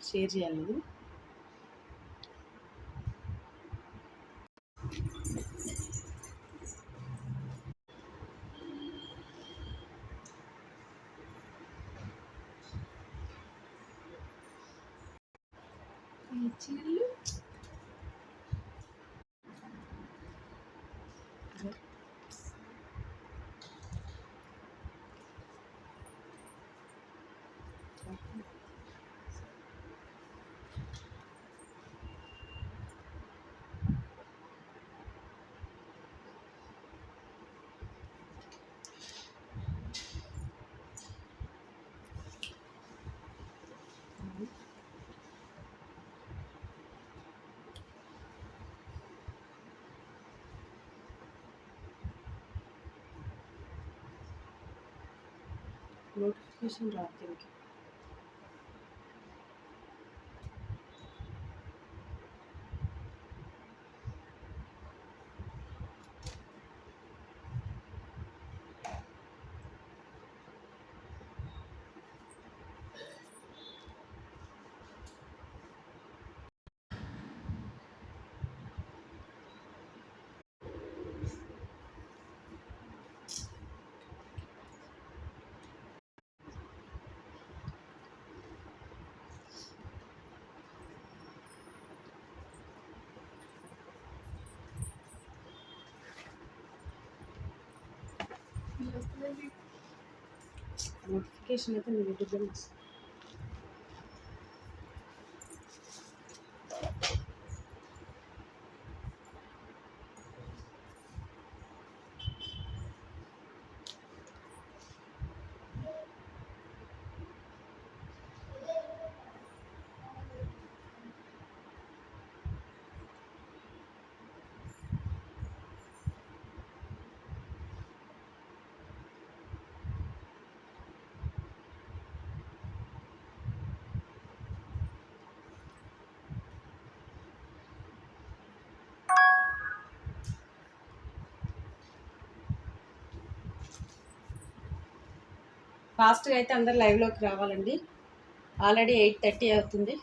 Share చేయాలి. చిల్లు notification రాదు దీనికి. నోటిఫికేషన్ అయితే నేను యూట్యూబ్లో ఫాస్ట్గా అయితే అందరు లైవ్లోకి రావాలండి. ఆల్రెడీ 8:30 అవుతుంది.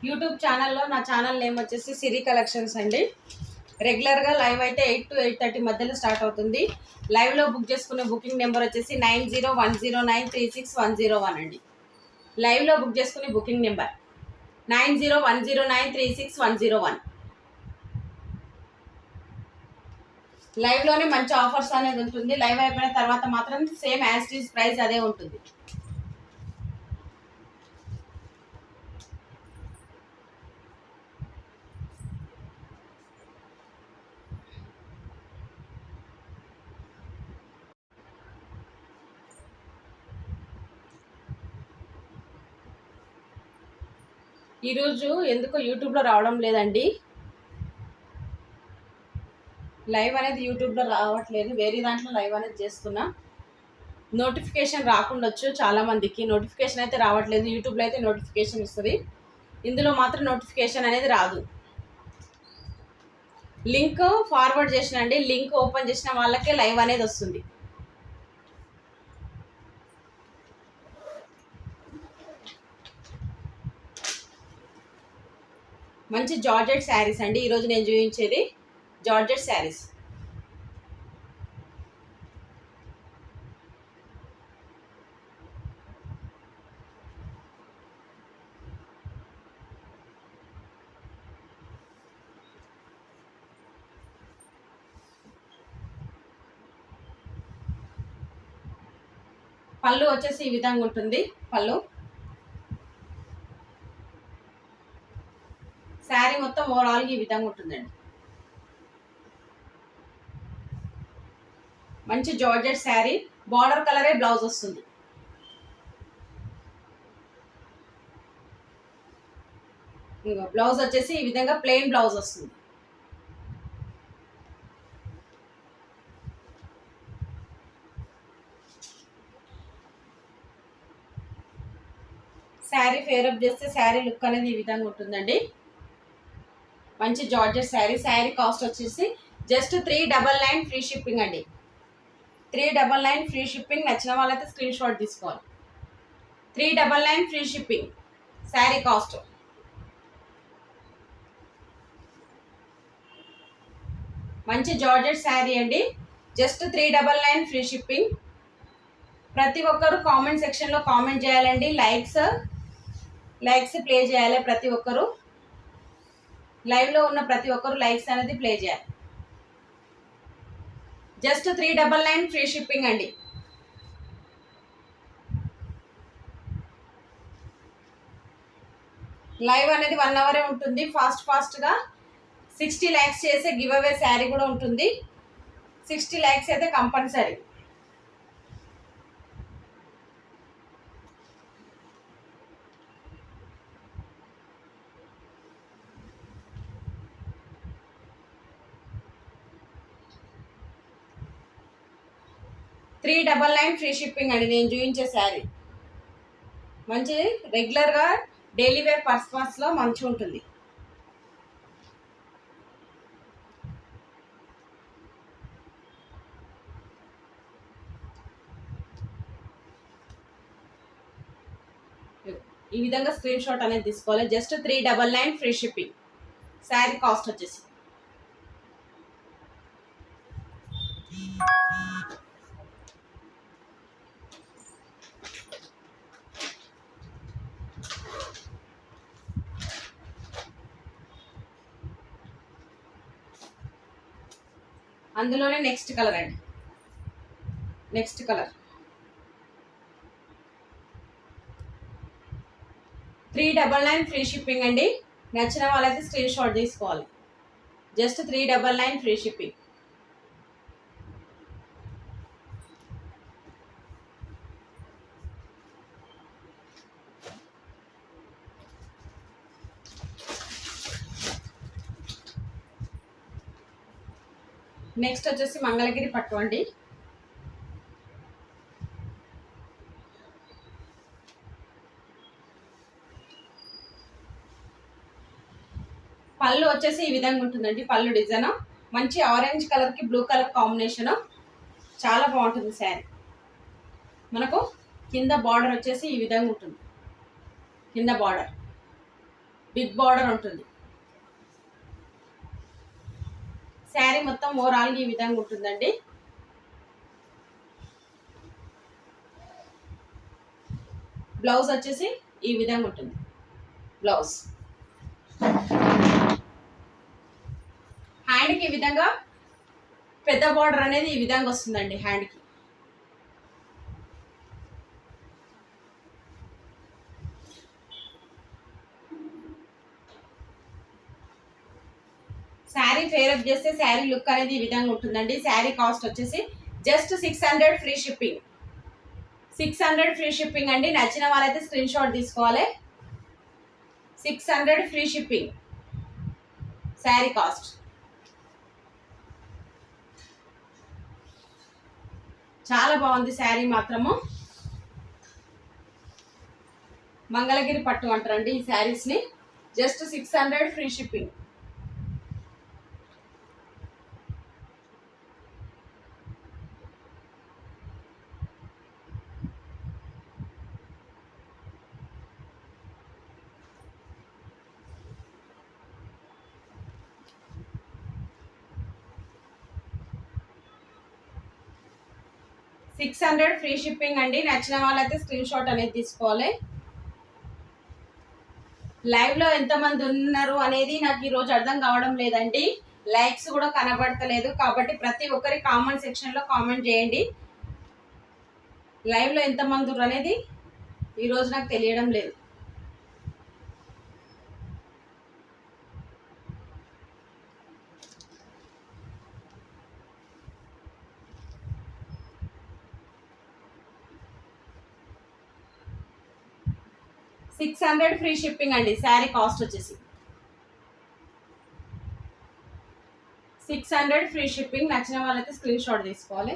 యూట్యూబ్ ఛానల్లో నా ఛానల్ నేమ్ వచ్చేసి సిరి కలెక్షన్స్ అండి. రెగ్యులర్గా లైవ్ అయితే 8 to 8:30 మధ్యలో స్టార్ట్ అవుతుంది. లైవ్లో బుక్ చేసుకునే బుకింగ్ నెంబర్ వచ్చేసి 9010936101 అండి. లైవ్లో బుక్ చేసుకునే బుకింగ్ నెంబర్ 9010936101. లైవ్లోనే మంచి ఆఫర్స్ అనేది ఉంటుంది. లైవ్ అయిపోయిన తర్వాత మాత్రం సేమ్ యాజ్ టీజ్ ప్రైస్ అదే ఉంటుంది. ఈరోజు ఎందుకో యూట్యూబ్లో రావడం లేదండి. లైవ్ అనేది యూట్యూబ్లో రావట్లేదు, వేరే దాంట్లో లైవ్ అనేది చేస్తున్నా. నోటిఫికేషన్ రాకుండొచ్చు, చాలామందికి నోటిఫికేషన్ అయితే రావట్లేదు. యూట్యూబ్లో అయితే నోటిఫికేషన్ ఇస్తుంది, ఇందులో మాత్రం నోటిఫికేషన్ అనేది రాదు. లింక్ ఫార్వర్డ్ చేసినండి, లింక్ ఓపెన్ చేసిన వాళ్ళకే లైవ్ అనేది వస్తుంది. మంచి జార్జెట్ శారీస్ అండి ఈరోజు నేను చూపించేది. జార్జెట్ శారీస్ పళ్ళు వచ్చేసి ఈ విధంగా ఉంటుంది. పళ్ళు శారీ మొత్తం ఓవరాల్గా ఈ విధంగా ఉంటుందండి. మంచి జార్జెట్ శారీ, బార్డర్ కలరే బ్లౌజ్ వస్తుంది. ఇంకా బ్లౌజ్ వచ్చేసి ఈ విధంగా ప్లెయిన్ బ్లౌజ్ వస్తుంది. శారీ ఫేరప్ చేస్తే శారీ లుక్ అనేది ఈ విధంగా ఉంటుందండి. మంచి జార్జెట్ శారీ. శారీ కాస్ట్ వచ్చేసి జస్ట్ 399 ఫ్రీ షిప్పింగ్ అండి. 399 ఫ్రీ షిప్పింగ్. నచ్చిన వాళ్ళైతే స్క్రీన్ షాట్ తీసుకోవాలి. 399 ఫ్రీ షిప్పింగ్ శారీ కాస్ట్. మంచి జార్జెట్ శారీ అండి. Just 399 free shipping. ప్రతి ఒక్కరు కామెంట్ సెక్షన్లో కామెంట్ చేయాలండి. లైక్స్ ప్లే చేయాలి. ప్రతి ఒక్కరు లైవ్లో ఉన్న ప్రతి ఒక్కరు లైక్స్ అనేది ప్లే చేయాలి. జస్ట్ 399 ఫ్రీ షిప్పింగ్ అండి. లైవ్ అనేది 1 అవరే ఉంటుంది. ఫాస్ట్గా 60 lakhs చేసే గివ్ అవే శారీ కూడా ఉంటుంది. 60 lakhs అయితే కంపల్సరీ. $399 ఫ్రీ షిప్పింగ్ అండి. నేను చూపించే శారీ మంచి రెగ్యులర్గా డైలీ వేర్ పర్పస్లో మంచిగా ఉంటుంది. ఈ విధంగా స్క్రీన్ షాట్ అనేది తీసుకోవాలి. Just 399 free shipping. Sari cost వచ్చేసి అందులోనే నెక్స్ట్ కలర్ అండి. నెక్స్ట్ కలర్ 399 ఫ్రీ షిప్పింగ్ అండి. నచ్చిన వాళ్ళైతే స్క్రీన్ షాట్ తీసుకోవాలి. Just 399 free shipping. నెక్స్ట్ వచ్చేసి మంగళగిరి పట్టు అండి. పళ్ళు వచ్చేసి ఈ విధంగా ఉంటుందండి. పళ్ళు డిజైన్ మంచి ఆరెంజ్ కలర్కి బ్లూ కలర్ కాంబినేషన్ చాలా బాగుంటుంది శారీ. మనకు కింద బార్డర్ వచ్చేసి ఈ విధంగా ఉంటుంది. కింద బార్డర్ బిగ్ బార్డర్ ఉంటుంది. శారీ మొత్తం ఓవరాల్గా ఈ విధంగా ఉంటుందండి. బ్లౌజ్ వచ్చేసి ఈ విధంగా ఉంటుంది. బ్లౌజ్ హ్యాండ్కి ఈ విధంగా పెద్ద బార్డర్ అనేది ఈ విధంగా వస్తుందండి. హ్యాండ్కి శారీ ఫేరప్ చేస్తే శారీ లుక్ అనేది ఈ విధంగా ఉంటుందండి. శారీ కాస్ట్ వచ్చేసి just 600 free shipping. 600 free shipping అండి. నచ్చిన వాళ్ళైతే స్క్రీన్ షాట్ తీసుకోవాలి. 600 ఫ్రీ షిప్పింగ్ శారీ కాస్ట్. చాలా బాగుంది శారీ మాత్రము. మంగళగిరి పట్టు అంటారండి ఈ శారీస్ని. Just 600 free shipping. $600 free shipping అండి. నచ్చిన వాళ్ళైతే స్క్రీన్ షాట్ అనేది తీసుకోవాలి. లైవ్లో ఎంతమంది ఉన్నారు అనేది నాకు ఈరోజు అర్థం కావడం లేదండి. లైక్స్ కూడా కనబడతలేదు. కాబట్టి ప్రతి ఒక్కరి కామెంట్ సెక్షన్లో కామెంట్ చేయండి. లైవ్లో ఎంతమంది ఉన్నారు అనేది ఈరోజు నాకు తెలియడం లేదు. $600 ఫ్రీ షిప్పింగ్ అండి. శారీ కాస్ట్ వచ్చేసి 600 ఫ్రీ షిప్పింగ్. నచ్చిన వాళ్ళైతే స్క్రీన్ షాట్ తీసుకోవాలి.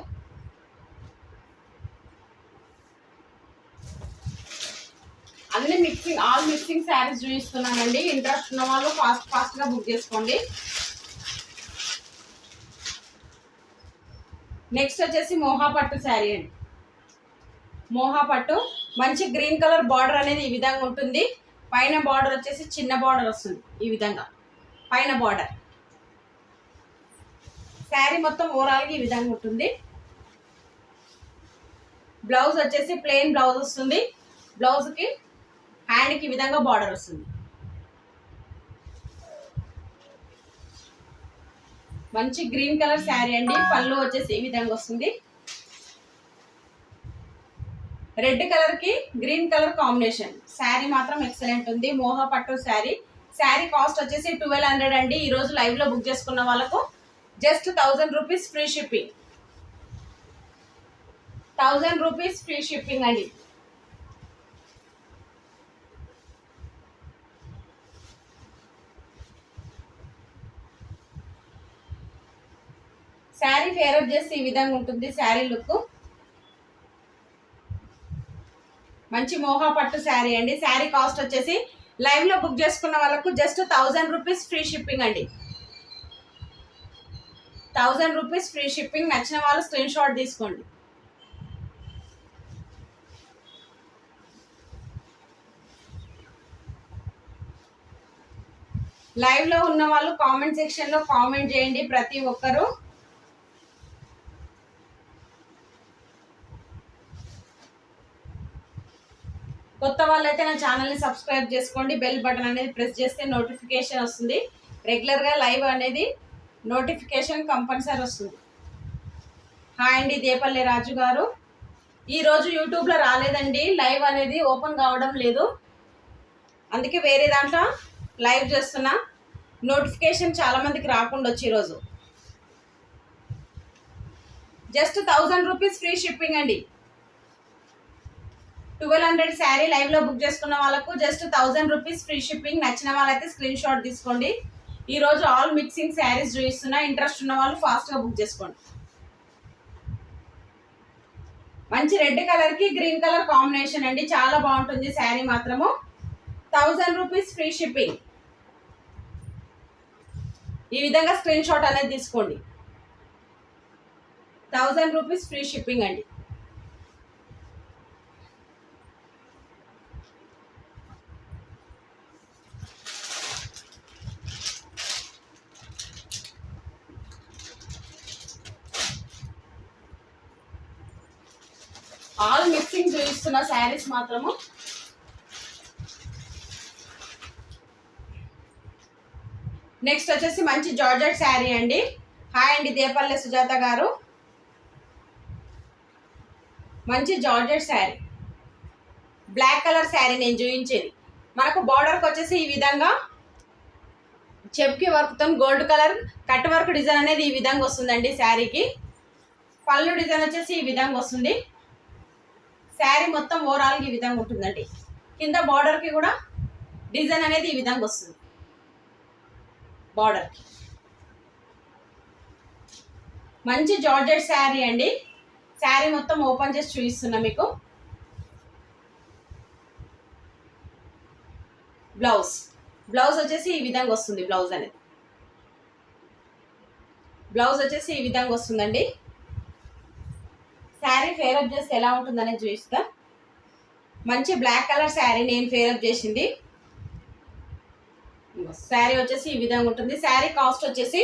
అన్ని మిక్సింగ్, ఆల్ మిక్సింగ్ శారీస్ చూపిస్తున్నానండి. ఇంట్రెస్ట్ ఉన్న వాళ్ళు ఫాస్ట్గా బుక్ చేసుకోండి. నెక్స్ట్ వచ్చేసి మోహా పట్టు శారీ అండి. మోహా పట్టు మంచి గ్రీన్ కలర్ బార్డర్ అనేది ఈ విధంగా ఉంటుంది. పైన బార్డర్ వచ్చేసి చిన్న బార్డర్ వస్తుంది ఈ విధంగా పైన బార్డర్. శారీ మొత్తం ఓవరాల్గా ఈ విధంగా ఉంటుంది. బ్లౌజ్ వచ్చేసి ప్లెయిన్ బ్లౌజ్ వస్తుంది. బ్లౌజ్కి హ్యాండ్కి ఈ విధంగా బార్డర్ వస్తుంది. మంచి గ్రీన్ కలర్ శారీ అండి. పళ్ళు వచ్చేసి ఈ విధంగా వస్తుంది. రెడ్ కలర్ కి గ్రీన్ కలర్ కాంబినేషన్. శారీ మాత్రం ఎక్సలెంట్ ఉంది. మోహా పట్టు శారీ. శారీ కాస్ట్ వచ్చేసి 1200 అండి. ఈ రోజు లైవ్ లో బుక్ చేసుకున్న వాళ్ళకు just 1000 rupees free shipping. 1000 rupees free shipping అండి. శారీ ఫేరప్ చేస్తే ఈ విధంగా ఉంటుంది శారీ లుక్. మంచి మోహా పట్టు శారీ అండి. శారీ కాస్ట్ వచ్చేసి లైవ్ లో బుక్ చేసుకున్న వాళ్ళకు జస్ట్ 1000 రూపీస్ ఫ్రీ షిప్పింగ్ అండి. 1000 రూపీస్ ఫ్రీ షిప్పింగ్. నచ్చిన వాళ్ళు స్క్రీన్ షాట్ తీసుకోండి. లైవ్ లో ఉన్న వాళ్ళు కామెంట్ సెక్షన్ లో కామెంట్ చేయండి ప్రతి ఒక్కరు. కొత్త వాళ్ళైతే నా ఛానల్ని సబ్స్క్రైబ్ చేసుకోండి. బెల్ బటన్ అనేది ప్రెస్ చేస్తే నోటిఫికేషన్ వస్తుంది. రెగ్యులర్గా లైవ్ అనేది నోటిఫికేషన్ కంపల్సరీ వస్తుంది. హాయ్ అండి దేపల్లి రాజు గారు. ఈరోజు యూట్యూబ్లో రాలేదండి, లైవ్ అనేది ఓపెన్ కావడం లేదు, అందుకే వేరే దాంట్లో లైవ్ చేస్తున్నా. నోటిఫికేషన్ చాలామందికి రాకుండా వచ్చి ఈరోజు జస్ట్ 1000 రూపీస్ ఫ్రీ షిప్పింగ్ అండి. 1200 శారీ లైవ్ లో బుక్ చేసుకున్న వాళ్ళకు జస్ట్ 1000 రూపీస్ ఫ్రీ షిప్పింగ్. నచ్చిన వాళ్ళైతే స్క్రీన్ షాట్ తీసుకోండి. ఈ రోజు ఆల్ మిక్సింగ్ శారీస్ చూపిస్తున్నా. ఇంట్రెస్ట్ ఉన్న వాళ్ళు ఫాస్ట్ గా బుక్ చేసుకోండి. మంచి రెడ్ కలర్ కి గ్రీన్ కలర్ కాంబినేషన్ అండి. చాలా బాగుంటుంది శారీ మాత్రము. 1000 రూపీస్ ఫ్రీ షిప్పింగ్. ఈ విధంగా స్క్రీన్ షాట్ అనేది తీసుకోండి. 1000 రూపీస్ ఫ్రీ షిప్పింగ్ అండి. ఆల్ మిక్సింగ్ చూపిస్తున్న శారీస్ మాత్రము. నెక్స్ట్ వచ్చేసి మంచి జార్జెట్ శారీ అండి. హాయ్ అండి దేపల్లి సుజాత గారు. మంచి georgette sari, black colour sari నేను చూపించేది. మనకు బార్డర్కి వచ్చేసి ఈ విధంగా చెప్కి వర్క్తో gold colour cut work design అనేది ఈ విధంగా వస్తుందండి శారీకి. పళ్ళు డిజైన్ వచ్చేసి ఈ విధంగా వస్తుంది. శారీ మొత్తం ఓవరాల్గా ఈ విధంగా ఉంటుందండి. కింద బార్డర్కి కూడా డిజైన్ అనేది ఈ విధంగా వస్తుంది. బార్డర్కి మంచి జార్జెట్ శారీ అండి. శారీ మొత్తం ఓపెన్ చేసి చూపిస్తున్నా మీకు. బ్లౌజ్ వచ్చేసి ఈ విధంగా వస్తుంది. బ్లౌజ్ వచ్చేసి ఈ విధంగా వస్తుందండి. శారీ ఫేరప్ చేస్తే ఎలా ఉంటుందనేది చూపిస్తా. మంచి బ్లాక్ కలర్ శారీ నేను ఫేరప్ చేసింది. శారీ వచ్చేసి ఈ విధంగా ఉంటుంది. శారీ కాస్ట్ వచ్చేసి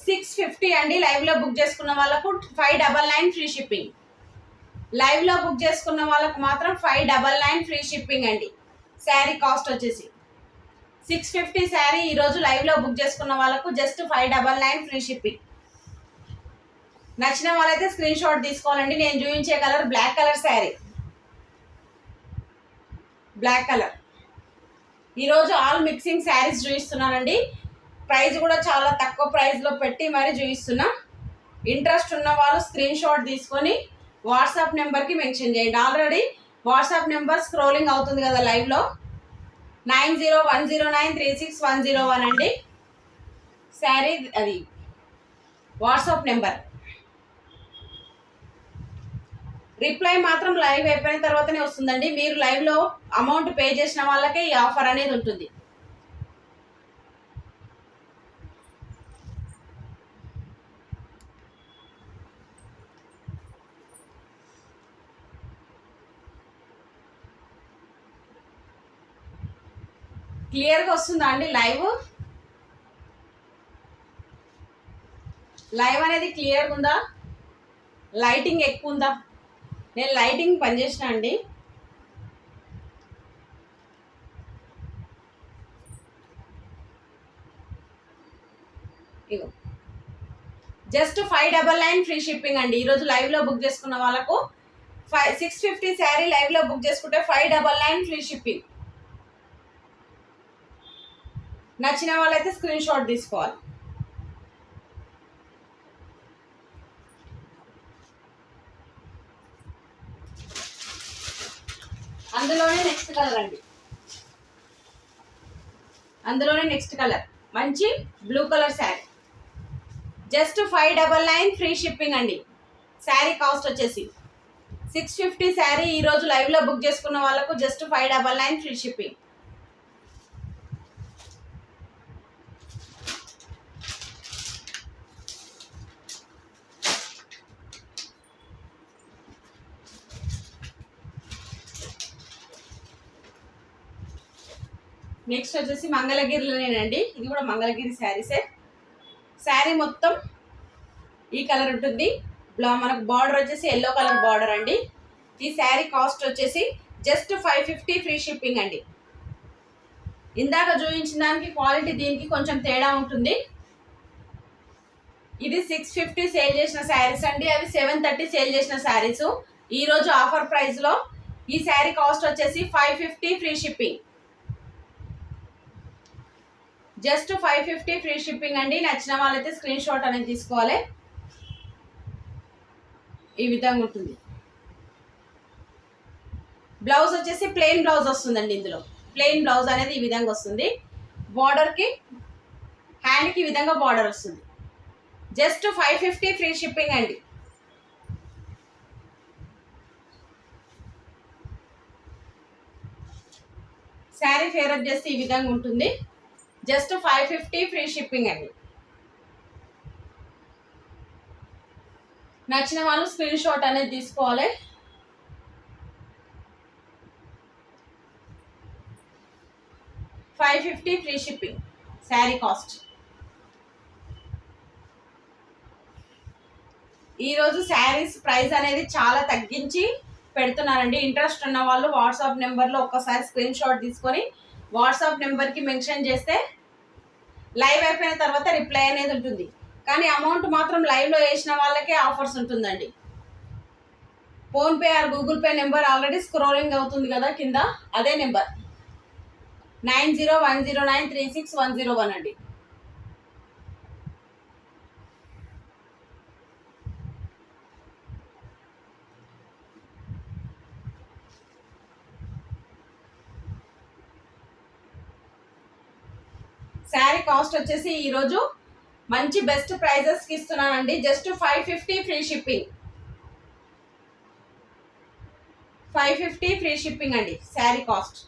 650 అండి. లైవ్ లో బుక్ చేసుకున్న వాళ్ళకు 599 ఫ్రీ షిప్పింగ్. లైవ్ లో బుక్ చేసుకున్న వాళ్ళకు మాత్రం 599 ఫ్రీ షిప్పింగ్ అండి. శారీ కాస్ట్ వచ్చేసి 650 శారీ. ఈరోజు లైవ్ లో బుక్ చేసుకున్న వాళ్ళకు జస్ట్ 599 ఫ్రీ షిప్పింగ్. నచ్చిన వాళ్ళైతే స్క్రీన్ షాట్ తీసుకోవాలండి. నేను చూపించే colour black colour sari. Black colour. ఈరోజు ఆల్ మిక్సింగ్ శారీస్ చూపిస్తున్నానండి. ప్రైస్ కూడా చాలా తక్కువ ప్రైస్లో పెట్టి మరీ చూపిస్తున్నా. ఇంట్రెస్ట్ ఉన్న వాళ్ళు స్క్రీన్ షాట్ తీసుకొని వాట్సాప్ నెంబర్కి మెన్షన్ చేయండి. ఆల్రెడీ వాట్సాప్ నెంబర్ స్క్రోలింగ్ అవుతుంది కదా లైవ్లో. 9010936101 అండి. శారీ అది వాట్సాప్ నెంబర్. రిప్లై మాత్రం లైవ్ అయిపోయిన తర్వాతనే వస్తుందండి. మీరు లైవ్లో అమౌంట్ పే చేసిన వాళ్ళకే ఈ ఆఫర్ అనేది ఉంటుంది. క్లియర్గా వస్తుందా అండి లైవ్? లైవ్ అనేది క్లియర్గా ఉందా? లైటింగ్ ఎక్కువ ఉందా? నేను లైటింగ్ పనిచేసిన అండి. ఇగో జస్ట్ 599 ఫ్రీ షిప్పింగ్ అండి. ఈరోజు లైవ్లో బుక్ చేసుకున్న వాళ్ళకు 650 శారీ లైవ్లో బుక్ చేసుకుంటే 599 ఫ్రీ షిప్పింగ్. నచ్చిన వాళ్ళైతే స్క్రీన్ షాట్ తీసుకోవాలి. అందులోనే నెక్స్ట్ కలర్ అండి. అందులోనే నెక్స్ట్ కలర్ మంచి blue colour sari. Just 599 free shipping అండి. శారీ కాస్ట్ వచ్చేసి 650 శారీ ఈరోజు లైవ్లో బుక్ చేసుకున్న వాళ్ళకు జస్ట్ 599 ఫ్రీ షిప్పింగ్. నెక్స్ట్ వచ్చేసి మంగళగిరిలోనేనండి. ఇది కూడా మంగళగిరి శారీసే. శారీ మొత్తం ఈ కలర్ ఉంటుంది. మనకు బార్డర్ వచ్చేసి ఎల్లో కలర్ బార్డర్ అండి. ఈ శారీ కాస్ట్ వచ్చేసి జస్ట్ 550 ఫ్రీ షిప్పింగ్ అండి. ఇందాక చూపించిన దానికి క్వాలిటీ దీనికి కొంచెం తేడా ఉంటుంది. ఇది 650 సేల్ చేసిన శారీస్ అండి. అవి 730 సేల్ చేసిన శారీస్. ఈరోజు ఆఫర్ ప్రైస్లో ఈ శారీ కాస్ట్ వచ్చేసి 550 free shipping. Just 550 free shipping అండి. నచ్చిన వాళ్ళైతే స్క్రీన్ షాట్ అనేది తీసుకోవాలి. ఈ విధంగా ఉంటుంది. బ్లౌజ్ వచ్చేసి ప్లెయిన్ బ్లౌజ్ వస్తుందండి. ఇందులో ప్లెయిన్ బ్లౌజ్ అనేది ఈ విధంగా వస్తుంది. బార్డర్కి హ్యాండ్కి ఈ విధంగా బార్డర్ వస్తుంది. జస్ట్ 550 ఫ్రీ షిప్పింగ్ అండి. శారీ ఫేరప్ చేస్తే ఈ విధంగా ఉంటుంది. జస్ట్ 550 ఫ్రీ షిప్పింగ్ అండి. నచ్చిన వాళ్ళు స్క్రీన్ షాట్ అనేది తీసుకోవాలి. $550 ఫ్రీ షిప్పింగ్ శారీ కాస్ట్. ఈరోజు శారీస్ ప్రైస్ అనేది చాలా తగ్గించి పెడుతున్నారండి. ఇంట్రెస్ట్ ఉన్న వాళ్ళు వాట్సాప్ నెంబర్లో ఒక్కసారి స్క్రీన్ షాట్ తీసుకొని వాట్సాప్ నెంబర్కి మెన్షన్ చేస్తే లైవ్ అయిపోయిన తర్వాత రిప్లై అనేది ఉంటుంది. కానీ అమౌంట్ మాత్రం లైవ్లో వేసిన వాళ్ళకే ఆఫర్స్ ఉంటుందండి. PhonePe are Google pay number already scrolling అవుతుంది కదా కింద, అదే నెంబర్ 9010936101 అండి. శారీ కాస్ట్ వచ్చేసి ఈరోజు మంచి బెస్ట్ ప్రైజెస్కి ఇస్తున్నానండి. Just 550 free shipping. 550 free shipping అండి శారీ కాస్ట్.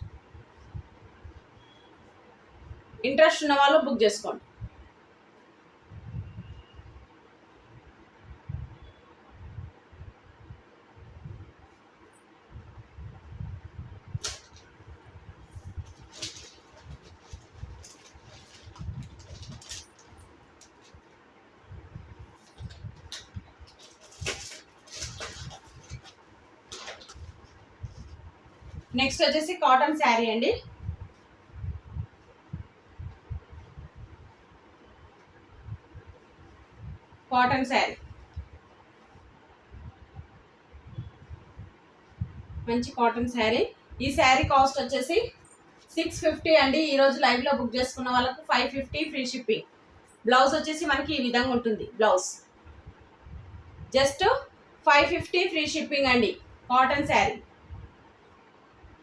ఇంట్రెస్ట్ ఉన్న వాళ్ళు బుక్ చేసుకోండి. నెక్స్ట్ వచ్చేసి కాటన్ శారీ అండి. కాటన్ శారీ మంచి కాటన్ శారీ. ఈ శారీ కాస్ట్ వచ్చేసి 650 అండి. ఈరోజు లైవ్లో బుక్ చేసుకున్న వాళ్ళకు 550 ఫ్రీ షిప్పింగ్. బ్లౌజ్ వచ్చేసి మనకి ఈ విధంగా ఉంటుంది. బ్లౌజ్ జస్ట్ 550 ఫ్రీ షిప్పింగ్ అండి. కాటన్ శారీ.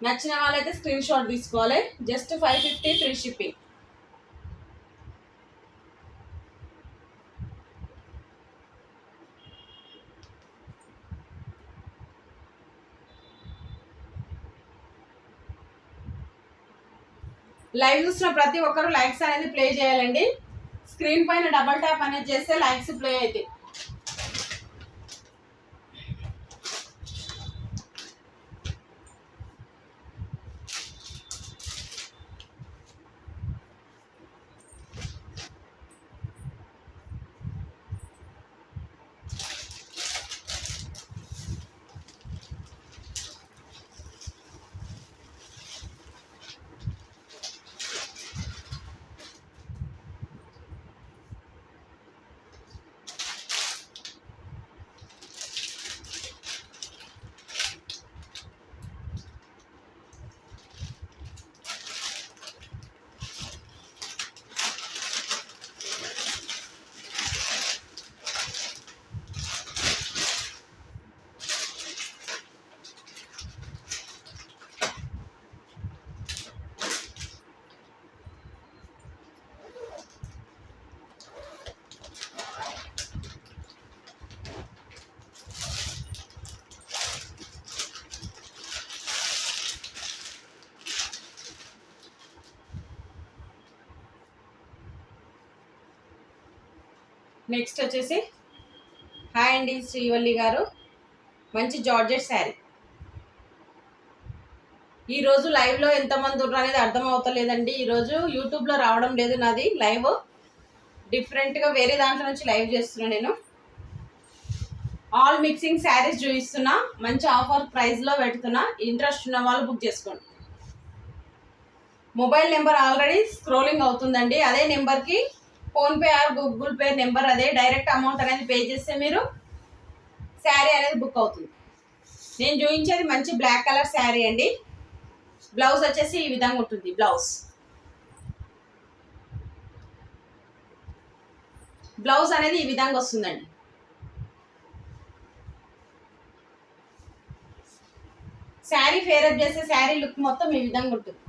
నచ్చిన వాళ్ళైతే స్క్రీన్ షాట్ తీసుకోవాలి. Just 550 free shipping. లైవ్ చూసిన ప్రతి ఒక్కరు లైక్స్ అనేది ప్లే చేయాలండి. స్క్రీన్ పైన డబల్ ట్యాప్ అనేది చేస్తే లైక్స్ ప్లే అవుతాయి. నెక్స్ట్ వచ్చేసి హాయ్ అండి శ్రీవల్లి గారు, మంచి జార్జెట్ శారీ. ఈరోజు లైవ్లో ఎంతమంది ఉన్నారు అనేది అర్థం అవుతలేదండి. ఈరోజు యూట్యూబ్లో రావడం లేదు నాది లైవ్, డిఫరెంట్గా వేరే దాంట్లో నుంచి లైవ్ చేస్తున్నా. నేను ఆల్ మిక్సింగ్ శారీస్ చూపిస్తున్నా, మంచి ఆఫర్ ప్రైస్లో పెడుతున్నా. ఇంట్రెస్ట్ ఉన్న వాళ్ళు బుక్ చేసుకోండి. మొబైల్ నెంబర్ ఆల్రెడీ స్క్రోలింగ్ అవుతుందండి. అదే నెంబర్కి PhonePe are Google pay number, అదే డైరెక్ట్ అమౌంట్ అనేది పే చేస్తే మీరు శారీ అనేది బుక్ అవుతుంది. నేను చూపించేది మంచి బ్లాక్ కలర్ శారీ అండి. బ్లౌజ్ వచ్చేసి ఈ విధంగా ఉంటుంది. బ్లౌజ్ అనేది ఈ విధంగా వస్తుందండి. శారీ ఫేరప్ చేస్తే శారీ లుక్ మొత్తం ఈ విధంగా ఉంటుంది.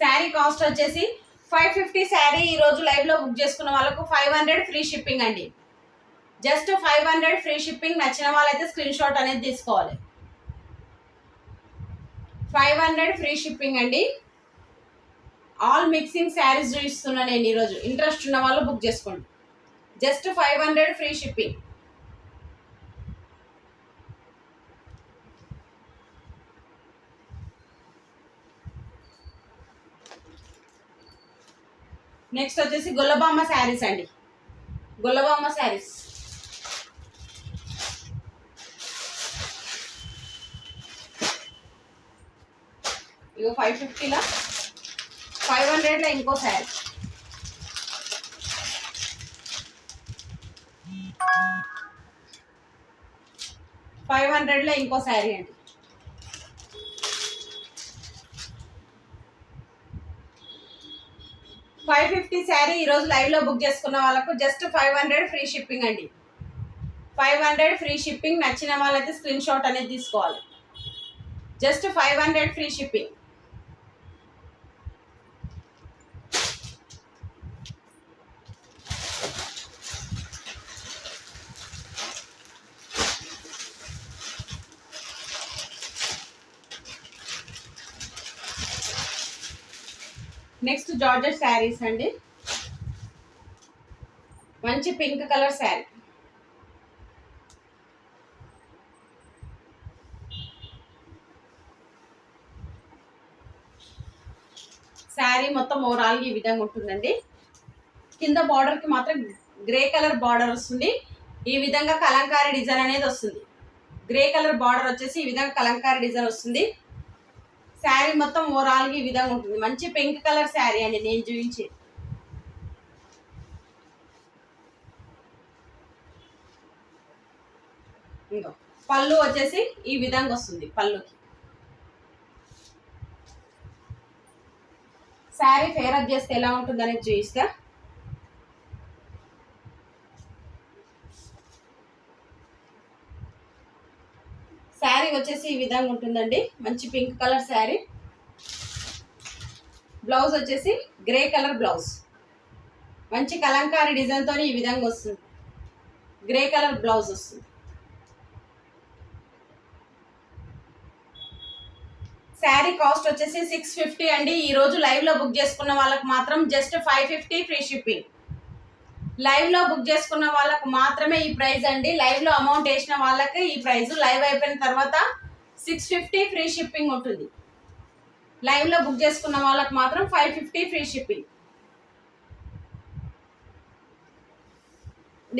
శారీ కాస్ట్ వచ్చేసి 550. శారీ ఈరోజు లైవ్లో బుక్ చేసుకున్న వాళ్ళకు 500 ఫ్రీ షిప్పింగ్ అండి. Just 500 free shipping. నచ్చిన వాళ్ళైతే స్క్రీన్ షాట్ అనేది తీసుకోవాలి. 500 ఫ్రీ షిప్పింగ్ అండి. ఆల్ మిక్సింగ్ శారీస్ చూపిస్తున్నా నేను ఈరోజు. ఇంట్రెస్ట్ ఉన్న వాళ్ళు బుక్ చేసుకోండి. Just 500 free shipping. నెక్స్ట్ వచ్చేసి గొల్లబామ్మ శారీస్ అండి. గొల్లబామ్మ శారీస్ ఇగో 550లా, 500లా ఇంకో శారీ. ఇంకో శారీ అండి. $550 శారీ ఈరోజు లైవ్లో బుక్ చేసుకున్న వాళ్ళకు జస్ట్ 500 ఫ్రీ షిప్పింగ్ అండి. 500 ఫ్రీ షిప్పింగ్. నచ్చిన వాళ్ళైతే స్క్రీన్ షాట్ అనేది తీసుకోవాలి. Just 500 free shipping. Next georgette saris అండి. మంచి పింక్ కలర్ శారీ. శారీ మొత్తం ఓవరాల్గా ఈ విధంగా ఉంటుందండి. కింద బార్డర్కి మాత్రం గ్రే కలర్ బార్డర్ వస్తుంది. ఈ విధంగా కలంకారీ డిజైన్ అనేది వస్తుంది. గ్రే కలర్ బార్డర్ వచ్చేసి ఈ విధంగా కలంకారీ డిజైన్ వస్తుంది. శారీ మొత్తం ఓవరాల్గా ఈ విధంగా ఉంటుంది. మంచి పింక్ కలర్ శారీ అండి నేను చూపించేది. ఇంకో పళ్ళు వచ్చేసి ఈ విధంగా వస్తుంది. పళ్ళుకి శారీ ఫేరప్ చేస్తే ఎలా ఉంటుంది అనేది చూపిస్తా. శారీ వచ్చేసి ఈ విధంగా ఉంటుందండి. మంచి పింక్ కలర్ శారీ. బ్లౌజ్ వచ్చేసి గ్రే కలర్ బ్లౌజ్. మంచి కలంకారీ డిజైన్తో ఈ విధంగా వస్తుంది. గ్రే కలర్ బ్లౌజ్ వస్తుంది. శారీ కాస్ట్ వచ్చేసి 650 అండి. ఈరోజు లైవ్లో బుక్ చేసుకున్న వాళ్ళకి మాత్రం జస్ట్ 550 ఫ్రీ షిప్పింగ్. లైవ్లో బుక్ చేసుకున్న వాళ్ళకు మాత్రమే ఈ ప్రైస్ అండి. లైవ్లో అమౌంట్ వేసిన వాళ్ళకి ఈ ప్రైస్. లైవ్ అయిపోయిన తర్వాత 650 ఫ్రీ షిప్పింగ్ ఉంటుంది. లైవ్లో బుక్ చేసుకున్న వాళ్ళకి మాత్రం 550 ఫ్రీ షిప్పింగ్.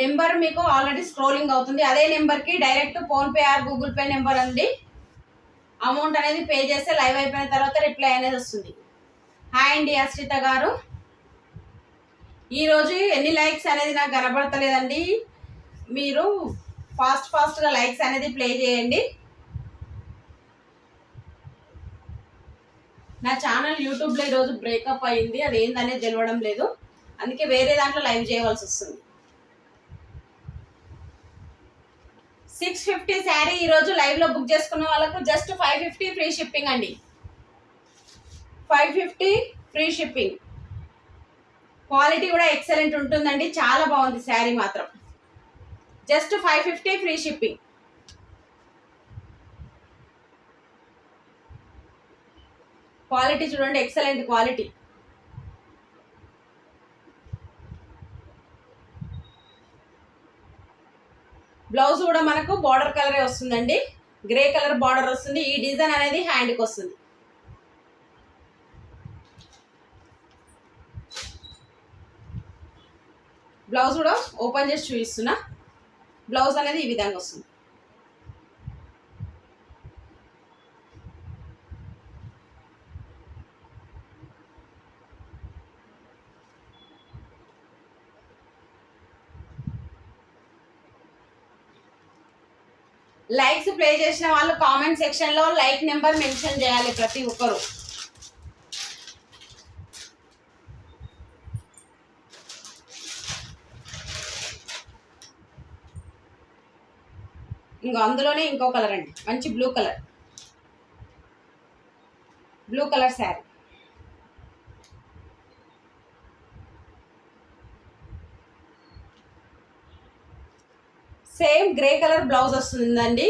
నెంబర్ మీకు ఆల్రెడీ స్క్రోలింగ్ అవుతుంది. అదే నెంబర్కి direct PhonePe are Google pay number అండి. అమౌంట్ అనేది పే చేస్తే లైవ్ అయిపోయిన తర్వాత రిప్లై అనేది వస్తుంది. హాయ్ అండి అశ్రిత గారు. ఈరోజు ఎన్ని లైక్స్ అనేది నాకు కనబడతలేదండి. మీరు ఫాస్ట్గా లైక్స్ అనేది ప్లే చేయండి. నా ఛానల్ యూట్యూబ్లో ఈరోజు బ్రేకప్ అయింది. అది ఏందనేది తెలవడం లేదు. అందుకే వేరే దాంట్లో లైవ్ చేయవలసి వస్తుంది. 650 శారీ ఈరోజు లైవ్లో బుక్ చేసుకున్న వాళ్ళకు జస్ట్ 550 ఫ్రీ షిప్పింగ్ అండి. 550 ఫ్రీ షిప్పింగ్. క్వాలిటీ కూడా ఎక్సలెంట్ ఉంటుందండి. చాలా బాగుంది శారీ మాత్రం. Just 550 free shipping. క్వాలిటీ చూడండి, ఎక్సలెంట్ క్వాలిటీ. బ్లౌజ్ కూడా మనకు బార్డర్ కలరే వస్తుందండి. గ్రే కలర్ బార్డర్ వస్తుంది. ఈ డిజైన్ అనేది హ్యాండ్కి వస్తుంది. బ్లౌజ్ కూడా ఓపెన్ చేసి చూపిస్తున్నా. బ్లౌజ్ అనేది ఈ విధంగా వస్తుంది. లైక్స్ ప్లే చేసిన వాళ్ళు కామెంట్ సెక్షన్లో లైక్ నెంబర్ మెన్షన్ చేయాలి ప్రతి ఒక్కరు. ఇంకో అందులోనే ఇంకో కలర్ అండి, మంచి blue colour. Blue colour sari. Same grey colour blouse వస్తుందండి.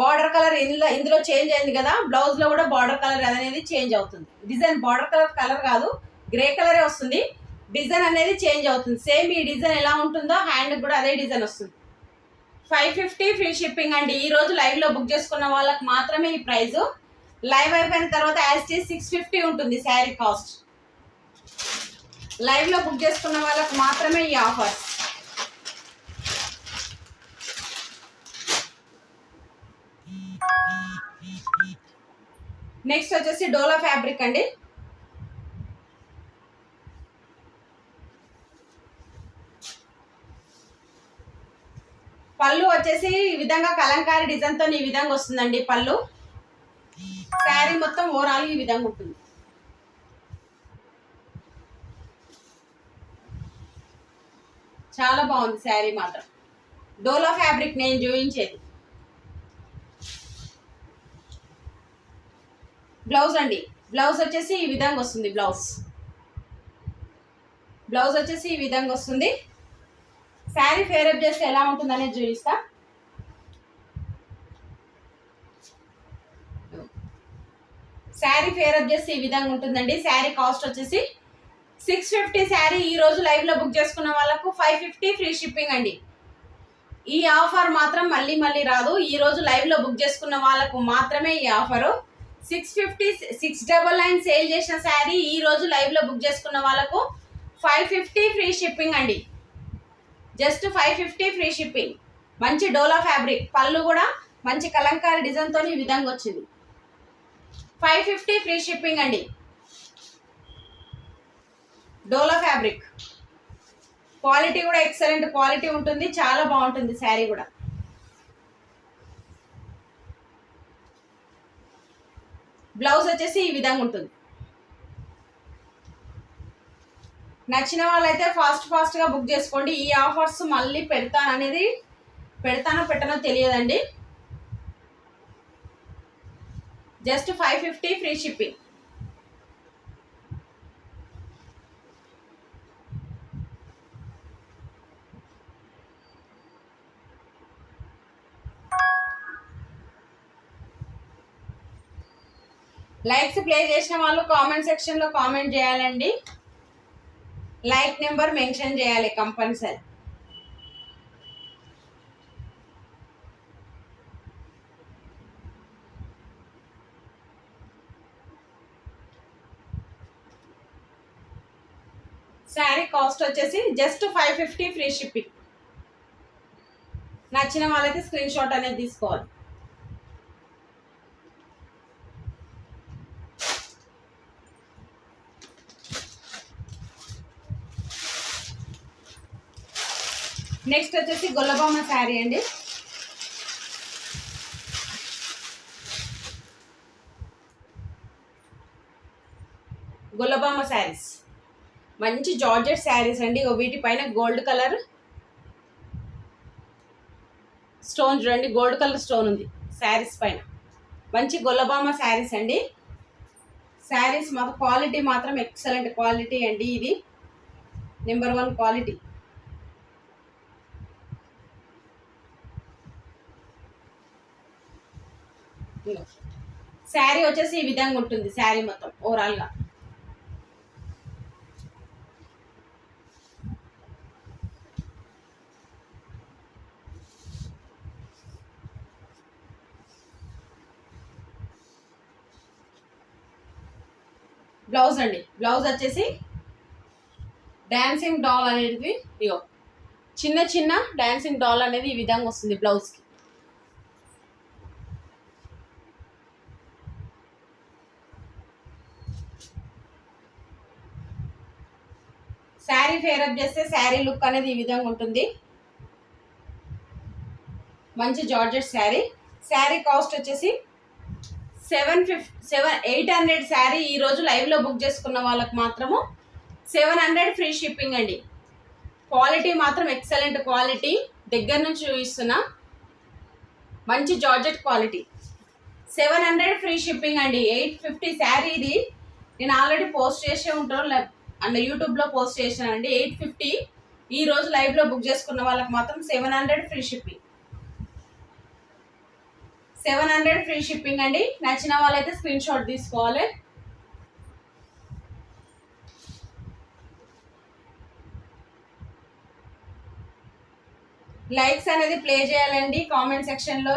బార్డర్ కలర్ ఇందులో చేంజ్ అయింది కదా, బ్లౌజ్లో కూడా బార్డర్ కలర్ అనేది చేంజ్ అవుతుంది. డిజైన్ బార్డర్ కలర్ కాదు, గ్రే కలరే వస్తుంది. డిజైన్ అనేది చేంజ్ అవుతుంది. సేమ్ ఈ డిజైన్ ఎలా ఉంటుందో హ్యాండ్ కూడా అదే డిజైన్ వస్తుంది. 550 ఫ్రీ షిప్పింగ్ అండి. ఈరోజు లైవ్లో బుక్ చేసుకున్న వాళ్ళకి మాత్రమే ఈ ప్రైజు. లైవ్ అయిపోయిన తర్వాత యాజ్ 650 ఉంటుంది శారీ కాస్ట్. లైవ్లో బుక్ చేసుకున్న వాళ్ళకి మాత్రమే ఈ ఆఫర్. నెక్స్ట్ వచ్చేసి డోలా ఫ్యాబ్రిక్ అండి. పళ్ళు వచ్చేసి ఈ విధంగా కలంకారీ డిజైన్తో ఈ విధంగా వస్తుందండి పళ్ళు. శారీ మొత్తం ఓవరాల్ ఈ విధంగా ఉంటుంది. చాలా బాగుంది శారీ మాత్రం. డోలా ఫ్యాబ్రిక్ నేను చూపించేది. బ్లౌజ్ అండి. బ్లౌజ్ వచ్చేసి ఈ విధంగా వస్తుంది. బ్లౌజ్ వచ్చేసి ఈ విధంగా వస్తుంది. శారీ ఫేరప్ చేస్తే ఎలా ఉంటుందనేది చూపిస్తా. శారీ ఫేరప్ చేస్తే ఈ విధంగా ఉంటుందండి. శారీ కాస్ట్ వచ్చేసి 650. శారీ ఈరోజు లైవ్లో బుక్ చేసుకున్న వాళ్ళకు 550 ఫ్రీ షిప్పింగ్ అండి. ఈ ఆఫర్ మాత్రం మళ్ళీ రాదు. ఈరోజు లైవ్లో బుక్ చేసుకున్న వాళ్ళకు మాత్రమే ఈ ఆఫరు. 650 699 సేల్ చేసిన శారీ ఈరోజు లైవ్లో బుక్ చేసుకున్న వాళ్ళకు 550 ఫ్రీ షిప్పింగ్ అండి. Just 550 free shipping. మంచి డోలా ఫ్యాబ్రిక్. పళ్ళు కూడా మంచి కలంకారీ డిజైన్తో ఈ విధంగా వచ్చింది. 550 ఫ్రీ షిప్పింగ్ అండి. డోలా ఫ్యాబ్రిక్. క్వాలిటీ కూడా ఎక్సలెంట్ క్వాలిటీ ఉంటుంది. చాలా బాగుంటుంది శారీ కూడా. బ్లౌజ్ వచ్చేసి ఈ విధంగా ఉంటుంది. నచ్చిన వాళ్ళైతే ఫాస్ట్గా బుక్ చేసుకోండి. ఈ ఆఫర్స్ మళ్ళీ పెడతానో పెట్టనో తెలియదండి. Just 550 free shipping. Likes play చేసిన వాళ్ళు కామెంట్ సెక్షన్లో కామెంట్ చేయాలండి. లైక్ నెంబర్ మెన్షన్ చేయాలి కంపల్సరీ. శారీ కాస్ట్ వచ్చేసి జస్ట్ 550 ఫ్రీ షిప్పింగ్. నచ్చిన వాళ్ళైతే స్క్రీన్ షాట్ అనేది తీసుకోవాలి. నెక్స్ట్ వచ్చేసి గొల్లబామ శారీ అండి. గొల్లబామ శారీస్ మంచి జార్జెట్ శారీస్ అండి. వీటిపైన గోల్డ్ కలర్ స్టోన్ చూడండి, గోల్డ్ కలర్ స్టోన్ ఉంది శారీస్ పైన. మంచి గొల్లబామ శారీస్ అండి. శారీస్ మాత్రం క్వాలిటీ మాత్రం ఎక్సలెంట్ క్వాలిటీ అండి. ఇది నెంబర్ 1 క్వాలిటీ. శారీ వచ్చేసి ఈ విధంగా ఉంటుంది. శారీ మొత్తం ఓవరాల్గా బ్లౌజ్ అండి. బ్లౌజ్ వచ్చేసి డాన్సింగ్ డాల్ అనేది ఇగో చిన్న చిన్న డాన్సింగ్ డాల్ అనేది ఈ విధంగా వస్తుంది బ్లౌజ్కి. శారీ ఫేరప్ చేస్తే శారీ లుక్ అనేది ఈ విధంగా ఉంటుంది. మంచి జార్జెట్ శారీ. శారీ కాస్ట్ వచ్చేసి 800 శారీ ఈరోజు లైవ్లో బుక్ చేసుకున్న వాళ్ళకి మాత్రము 700 ఫ్రీ షిప్పింగ్ అండి. క్వాలిటీ మాత్రం ఎక్సలెంట్ క్వాలిటీ. దగ్గర నుంచి చూపిస్తున్నా మంచి జార్జెట్ క్వాలిటీ. 700 ఫ్రీ షిప్పింగ్ అండి. 850 శారీ ఇది. నేను ఆల్రెడీ పోస్ట్ చేసే ఉంటాను అండ్ యూట్యూబ్లో పోస్ట్ చేశానండి. 850 ఈరోజు లైవ్లో బుక్ చేసుకున్న వాళ్ళకి మాత్రం 700 ఫ్రీ షిప్పింగ్. 700 ఫ్రీ షిప్పింగ్ అండి. నచ్చిన వాళ్ళైతే స్క్రీన్ షాట్ తీసుకోవాలి. లైక్స్ అనేది ప్లే చేయాలండి. కామెంట్ సెక్షన్లో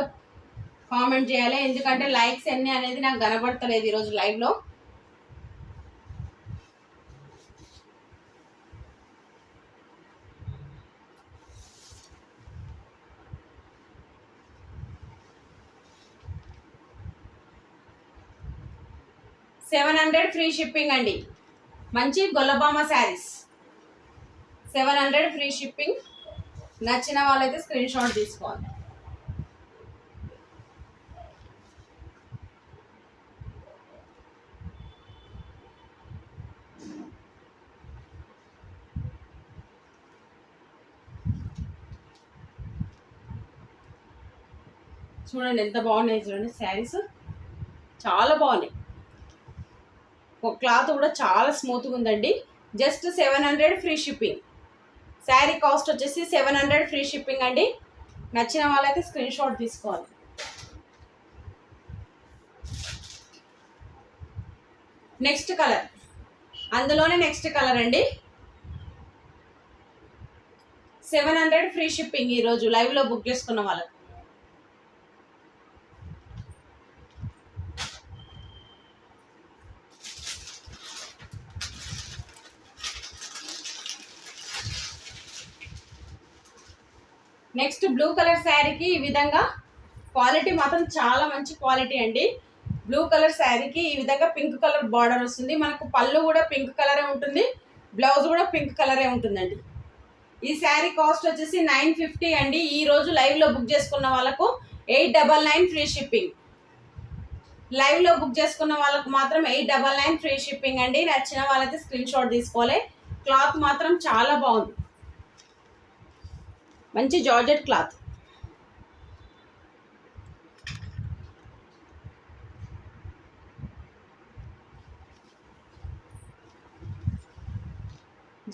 కామెంట్ చేయాలి. ఎందుకంటే లైక్స్ ఎన్ని అనేది నాకు కనబడతలేదు ఈరోజు లైవ్లో. $700 ఫ్రీ షిప్పింగ్ అండి. మంచి గొల్లబామ శారీస్ 700 ఫ్రీ షిప్పింగ్. నచ్చిన వాళ్ళైతే స్క్రీన్ షాట్ తీసుకోవాలి. చూడండి ఎంత బాగున్నాయి. చూడండి శారీస్ చాలా బాగున్నాయి. క్లాత్ కూడా చాలా స్మూత్గా ఉందండి. Just 700 free shipping. Sari cost వచ్చేసి 700 ఫ్రీ షిప్పింగ్ అండి. నచ్చిన వాళ్ళైతే స్క్రీన్ షాట్ తీసుకోవాలి. నెక్స్ట్ కలర్, అందులోనే నెక్స్ట్ కలర్ అండి. 700 ఫ్రీ షిప్పింగ్ ఈరోజు లైవ్లో బుక్ చేసుకున్న వాళ్ళకి. నెక్స్ట్ బ్లూ కలర్ శారీకి ఈ విధంగా క్వాలిటీ మాత్రం చాలా మంచి క్వాలిటీ అండి. బ్లూ కలర్ శారీకి ఈ విధంగా పింక్ కలర్ బార్డర్ వస్తుంది. మనకు పళ్ళు కూడా పింక్ కలరే ఉంటుంది, బ్లౌజ్ కూడా పింక్ కలరే ఉంటుందండి. ఈ శారీ కాస్ట్ వచ్చేసి 950 అండి. ఈరోజు లైవ్లో బుక్ చేసుకున్న వాళ్ళకు 899 ఫ్రీ షిప్పింగ్. లైవ్లో బుక్ చేసుకున్న వాళ్ళకు మాత్రం 899 ఫ్రీ షిప్పింగ్ అండి. నచ్చిన వాళ్ళైతే స్క్రీన్ షాట్ తీసుకోవాలి. క్లాత్ మాత్రం చాలా బాగుంది. మంచి georgette cloth.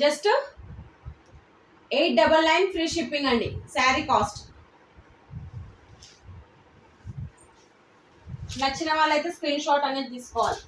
Just 899 free shipping అండి శారీ కాస్ట్. నచ్చిన వాళ్ళైతే స్క్రీన్ షాట్ అనేది తీసుకోవాలి.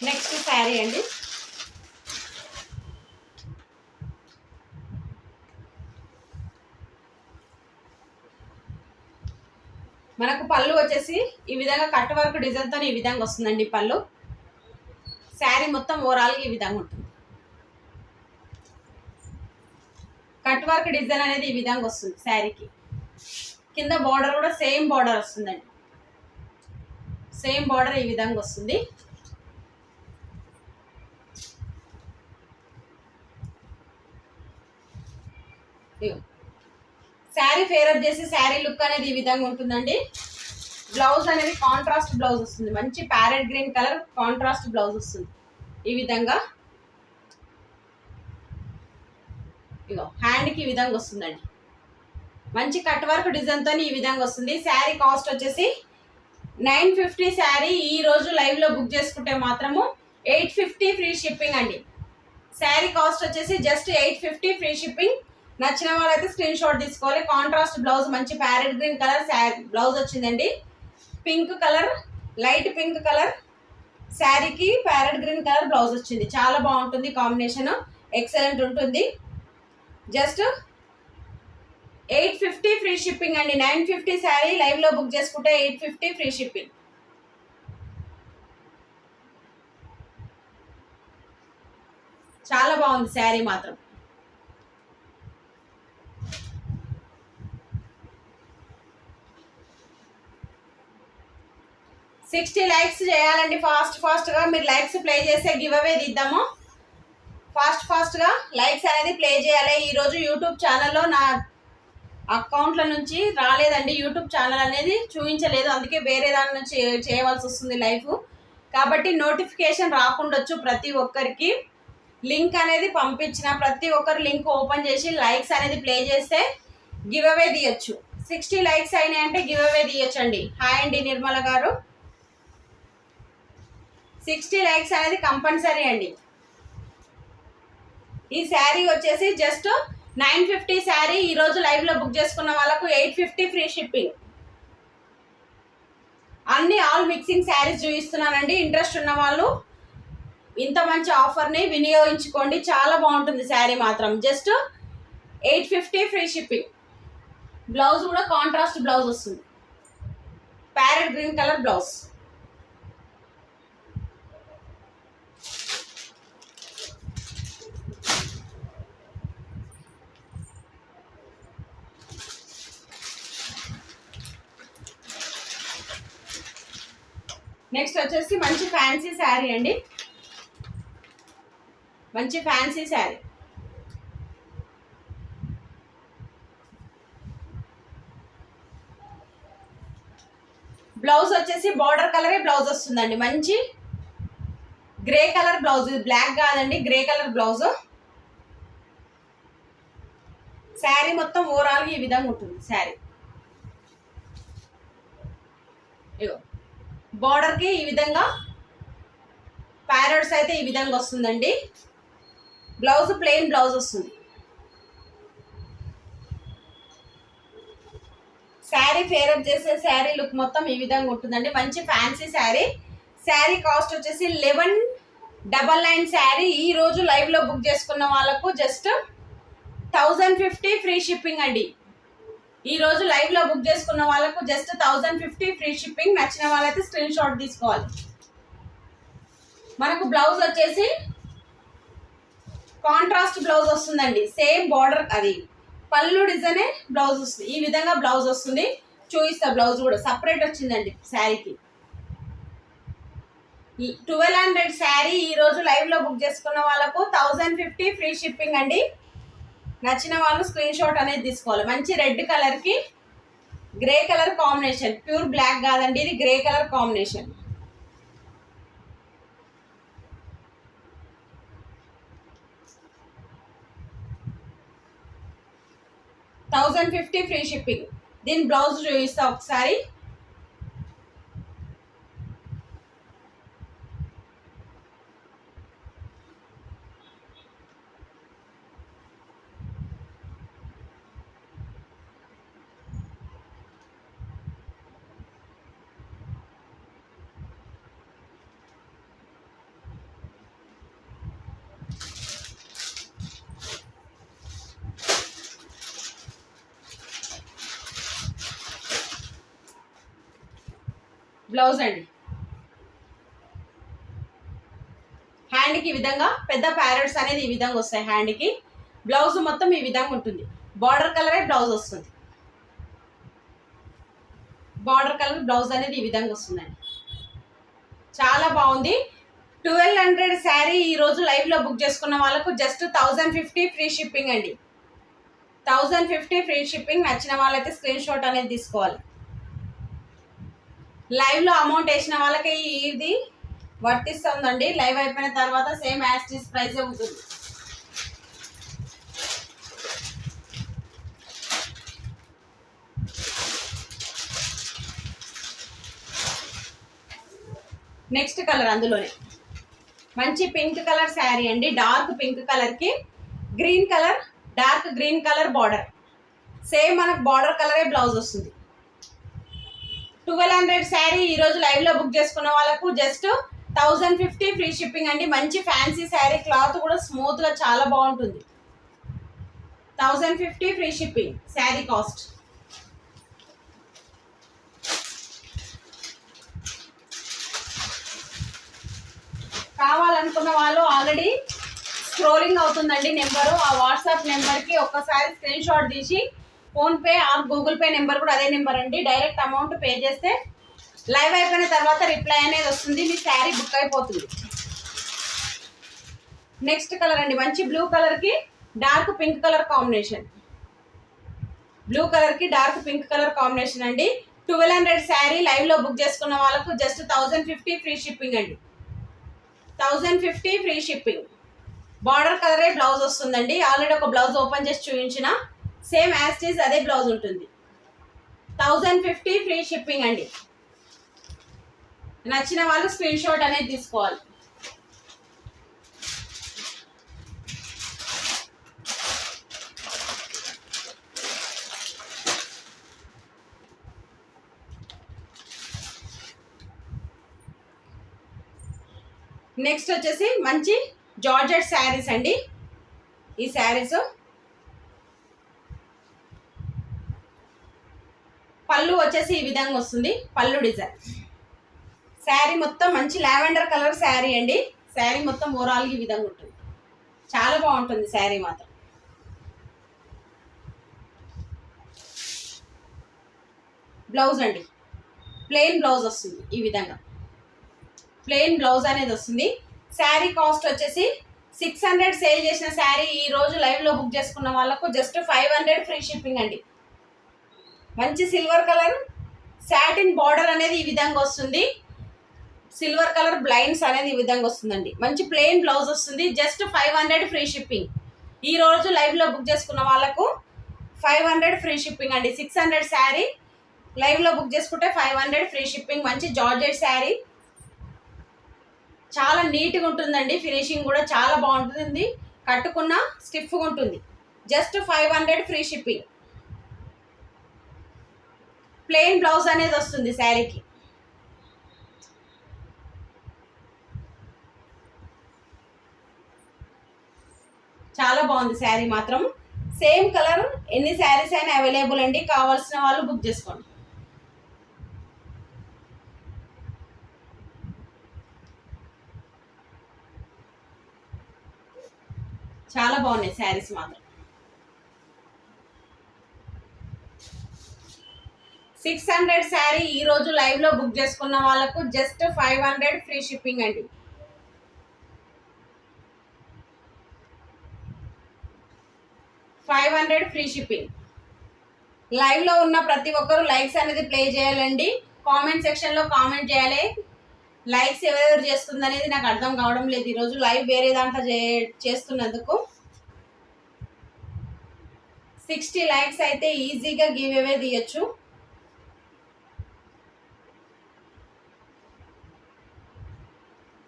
నెక్స్ట్ శారీ అండి. మనకు పళ్ళు వచ్చేసి ఈ విధంగా కట్ వర్క్ డిజైన్తో ఈ విధంగా వస్తుందండి. పళ్ళు శారీ మొత్తం ఓవరాల్గా ఈ విధంగా ఉంటుంది. కట్ వర్క్ డిజైన్ అనేది ఈ విధంగా వస్తుంది శారీకి. కింద బార్డర్ కూడా సేమ్ బార్డర్ వస్తుందండి. సేమ్ బార్డర్ ఈ విధంగా వస్తుంది. శారీ ఫేరప్ చేసి శారీ లుక్ అనేది ఈ విధంగా ఉంటుందండి. బ్లౌజ్ అనేది కాంట్రాస్ట్ బ్లౌజ్ వస్తుంది. మంచి parrot green colour contrast blouse వస్తుంది ఈ విధంగా. ఇగో హ్యాండ్కి ఈ విధంగా వస్తుందండి. మంచి కట్ వర్క్ డిజైన్తో ఈ విధంగా వస్తుంది. శారీ కాస్ట్ వచ్చేసి 950. శారీ ఈ రోజు లైవ్లో బుక్ చేసుకుంటే మాత్రము 850 ఫ్రీ షిప్పింగ్ అండి. శారీ కాస్ట్ వచ్చేసి జస్ట్ 850 ఫ్రీ షిప్పింగ్. నచ్చిన వాళ్ళైతే స్క్రీన్ షాట్ తీసుకోవాలి. కాంట్రాస్ట్ బ్లౌజ్ మంచి ప్యారెట్ గ్రీన్ కలర్ బ్లౌజ్ వచ్చిందండి. Pink colour, light pink colour శారీకి ప్యారెట్ గ్రీన్ కలర్ బ్లౌజ్ వచ్చింది. చాలా బాగుంటుంది కాంబినేషన్, ఎక్సలెంట్ ఉంటుంది. జస్ట్ 850 ఫ్రీ షిప్పింగ్ అండి. 950 శారీ లైవ్లో బుక్ చేసుకుంటే 850 ఫ్రీ షిప్పింగ్. చాలా బాగుంది శారీ మాత్రం. సిక్స్టీ లైక్స్ చేయాలండి ఫాస్ట్గా. మీరు లైక్స్ ప్లే చేసే గివ్ అవే ఇద్దాము. ఫాస్ట్గా లైక్స్ అనేది ప్లే చేయాలి. ఈరోజు యూట్యూబ్ ఛానల్లో నా అకౌంట్ల నుంచి రాలేదండి. యూట్యూబ్ ఛానల్ అనేది చూపించలేదు, అందుకే వేరే దాని నుంచి చేయవలసి వస్తుంది లైవ్. కాబట్టి నోటిఫికేషన్ రాకుండొచ్చు ప్రతి ఒక్కరికి. లింక్ అనేది పంపించిన ప్రతి ఒక్కరు లింక్ ఓపెన్ చేసి లైక్స్ అనేది ప్లే చేస్తే గివ్ అవే తీయచ్చు. 60 లైక్స్ అయినాయంటే గివ్ అవే తీయచ్చు అండి. హాయ్ అండి నిర్మల గారు. 60 లైక్స్ అనేది కంపల్సరీ అండి. ఈ శారీ వచ్చేసి జస్ట్ 950 శారీ ఈరోజు లైవ్లో బుక్ చేసుకున్న వాళ్ళకు 850 ఫ్రీ షిప్పింగ్. అన్ని ఆల్ మిక్సింగ్ శారీస్ చూపిస్తున్నానండి. ఇంట్రెస్ట్ ఉన్న వాళ్ళు ఇంత మంచి ఆఫర్ని వినియోగించుకోండి. చాలా బాగుంటుంది శారీ మాత్రం. Just 850 free shipping. బ్లౌజ్ కూడా కాంట్రాస్ట్ బ్లౌజ్ వస్తుంది. Parrot green colour blouse. Next వచ్చేసి మంచి ఫ్యాన్సీ శారీ అండి. మంచి ఫ్యాన్సీ శారీ. బ్లౌజ్ వచ్చేసి బార్డర్ కలరే బ్లౌజ్ వస్తుందండి. మంచి గ్రే కలర్ బ్లౌజ్, బ్లాక్ కాదండి, గ్రే కలర్ బ్లౌజ్. శారీ మొత్తం ఓవరాల్గా ఈ విధంగా ఉంటుంది శారీ. ఇగో బార్డర్కి ఈ విధంగా ప్యారెట్స్ అయితే ఈ విధంగా వస్తుందండి. బ్లౌజ్ ప్లెయిన్ బ్లౌజ్ వస్తుంది. శారీ ఫేరప్ చేసే శారీ లుక్ మొత్తం ఈ విధంగా ఉంటుందండి. మంచి ఫ్యాన్సీ శారీ. శారీ కాస్ట్ వచ్చేసి 1199 శారీ ఈ రోజు లైవ్లో బుక్ చేసుకున్న వాళ్ళకు జస్ట్ 1050 ఫ్రీ షిప్పింగ్ అండి. ఈ రోజు లైవ్లో బుక్ చేసుకున్న వాళ్ళకు జస్ట్ 1050 ఫ్రీ షిప్పింగ్. నచ్చిన వాళ్ళైతే స్క్రీన్ షాట్ తీసుకోవాలి. మనకు బ్లౌజ్ వచ్చేసి కాంట్రాస్ట్ బ్లౌజ్ వస్తుందండి. సేమ్ బార్డర్, అది పళ్ళు డిజైనే బ్లౌజ్ వస్తుంది. ఈ విధంగా బ్లౌజ్ వస్తుంది. చూపిస్తా బ్లౌజ్ కూడా సపరేట్ వచ్చిందండి శారీకి. 1200 శారీ ఈ రోజు లైవ్లో బుక్ చేసుకున్న వాళ్ళకు 1050 ఫ్రీ షిప్పింగ్ అండి. నచ్చిన వాళ్ళు స్క్రీన్ షాట్ అనేది తీసుకోవాలి. మంచి రెడ్ కలర్కి grey colour combination, pure black కాదండి, ఇది grey colour combination. $1050 free shipping. దీని బ్లౌజ్ చూపిస్తా ఒకసారి. బ్లౌజ్ అండి, హ్యాండ్కి ఈ విధంగా పెద్ద ప్యారెట్స్ అనేది ఈ విధంగా వస్తాయి హ్యాండ్కి. బ్లౌజ్ మొత్తం ఈ విధంగా ఉంటుంది. బార్డర్ కలరే బ్లౌజ్ వస్తుంది. బార్డర్ కలర్ బ్లౌజ్ అనేది ఈ విధంగా వస్తుందండి. చాలా బాగుంది. 1200 శారీ ఈరోజు లైవ్లో బుక్ చేసుకున్న వాళ్ళకు జస్ట్ 1050 ఫ్రీ షిప్పింగ్ అండి. 1050 ఫ్రీ షిప్పింగ్. నచ్చిన వాళ్ళైతే స్క్రీన్ షాట్ అనేది తీసుకోవాలి. లైవ్లో అమౌంట్ వేసిన వాళ్ళకి ఇది వర్తిస్తుందండి. లైవ్ అయిపోయిన తర్వాత సేమ్ యాస్టీస్ ప్రైసే ఉంటుంది. నెక్స్ట్ కలర్ అందులోనే మంచి పింక్ కలర్ శారీ అండి. డార్క్ పింక్ కలర్కి green colour, dark green colour border. Same మనకు బార్డర్ కలరే బ్లౌజ్ వస్తుంది. 1200 శారీ ఈరోజు లైవ్లో బుక్ చేసుకున్న వాళ్ళకు జస్ట్ 1050 ఫ్రీ షిప్పింగ్ అండి. మంచి ఫ్యాన్సీ శారీ, క్లాత్ కూడా స్మూత్గా చాలా బాగుంటుంది. 1050 ఫ్రీ షిప్పింగ్ శారీ కాస్ట్. కావాలనుకున్న వాళ్ళు ఆల్రెడీ స్క్రోలింగ్ అవుతుందండి నెంబరు. ఆ వాట్సాప్ నెంబర్కి ఒక్కసారి స్క్రీన్ షాట్ తీసి PhonePe are Google pay number కూడా అదే నెంబర్ అండి. డైరెక్ట్ అమౌంట్ పే చేస్తే లైవ్ అయిపోయిన తర్వాత రిప్లై అనేది వస్తుంది. మీ శారీ బుక్ అయిపోతుంది. నెక్స్ట్ కలర్ అండి, మంచి బ్లూ కలర్కి dark pink colour combination. Blue కలర్కి డార్క్ పింక్ కలర్ కాంబినేషన్ అండి. 1200 శారీ లైవ్లో బుక్ చేసుకున్న వాళ్ళకు జస్ట్ 1050 ఫ్రీ షిప్పింగ్ అండి. 1050 ఫ్రీ షిప్పింగ్. బార్డర్ కలరే బ్లౌజ్ వస్తుందండి. ఆల్రెడీ ఒక బ్లౌజ్ ఓపెన్ చేసి చూపించిన, సేమ్ యాస్టీస్ అదే బ్లౌజ్ ఉంటుంది. 1050 ఫ్రీ షిప్పింగ్ అండి. నచ్చిన వాళ్ళు స్క్రీన్ షాట్ అనేది తీసుకోవాలి. నెక్స్ట్ వచ్చేసి మంచి జార్జెట్ శారీస్ అండి. ఈ శారీస్ పళ్ళు వచ్చేసి ఈ విధంగా వస్తుంది. పళ్ళు డిజైన్. శారీ మొత్తం మంచి లావెండర్ కలర్ శారీ అండి. శారీ మొత్తం ఓవరాల్ ఈ విధంగా ఉంటుంది. చాలా బాగుంటుంది శారీ మాత్రం. బ్లౌజ్ అండి, ప్లెయిన్ బ్లౌజ్ వస్తుంది ఈ విధంగా. ప్లెయిన్ బ్లౌజ్ అనేది వస్తుంది. శారీ కాస్ట్ వచ్చేసి 600. సేల్ చేసిన శారీ ఈ రోజు లైవ్లో బుక్ చేసుకున్న వాళ్ళకు జస్ట్ 500 ఫ్రీ షిప్పింగ్ అండి. మంచి సిల్వర్ కలర్ సాటిన్ బార్డర్ అనేది ఈ విధంగా వస్తుంది. సిల్వర్ కలర్ బ్లైండ్స్ అనేది ఈ విధంగా వస్తుందండి. మంచి ప్లెయిన్ బ్లౌజ్ వస్తుంది. Just 500 free shipping. ఈ రోజు లైవ్లో బుక్ చేసుకున్న వాళ్ళకు 500 ఫ్రీ షిప్పింగ్ అండి. 600 శారీ లైవ్లో బుక్ చేసుకుంటే 500 ఫ్రీ షిప్పింగ్. మంచి జార్జెట్ శారీ, చాలా నీట్గా ఉంటుందండి. ఫినిషింగ్ కూడా చాలా బాగుంటుంది. కట్టుకున్న స్టిఫ్గా ఉంటుంది. Just 500 free shipping. Plain blouse అనేది వస్తుంది శారీకి. చాలా బాగుంది శారీ మాత్రం. సేమ్ కలర్ ఎన్ని శారీస్ అయినా అవైలబుల్ అండి. కావాల్సిన వాళ్ళు బుక్ చేసుకోండి. చాలా బాగున్నాయి శారీస్ మాత్రం. 600 శారీ ఈ రోజు లైవ్లో బుక్ చేసుకున్న వాళ్ళకు జస్ట్ 500 ఫ్రీ షిప్పింగ్ అండి. 500 ఫ్రీ షిప్పింగ్. లైవ్లో ఉన్న ప్రతి ఒక్కరు లైక్స్ అనేది ప్లే చేయాలండి. కామెంట్ సెక్షన్లో కామెంట్ చేయాలి. లైక్స్ ఎవరెవరు చేస్తుంది అనేది నాకు అర్థం కావడం లేదు. ఈరోజు లైవ్ వేరే దాంట్లో చేస్తున్నందుకు 60 లైక్స్ అయితే ఈజీగా గివ్ అవే తీయచ్చు.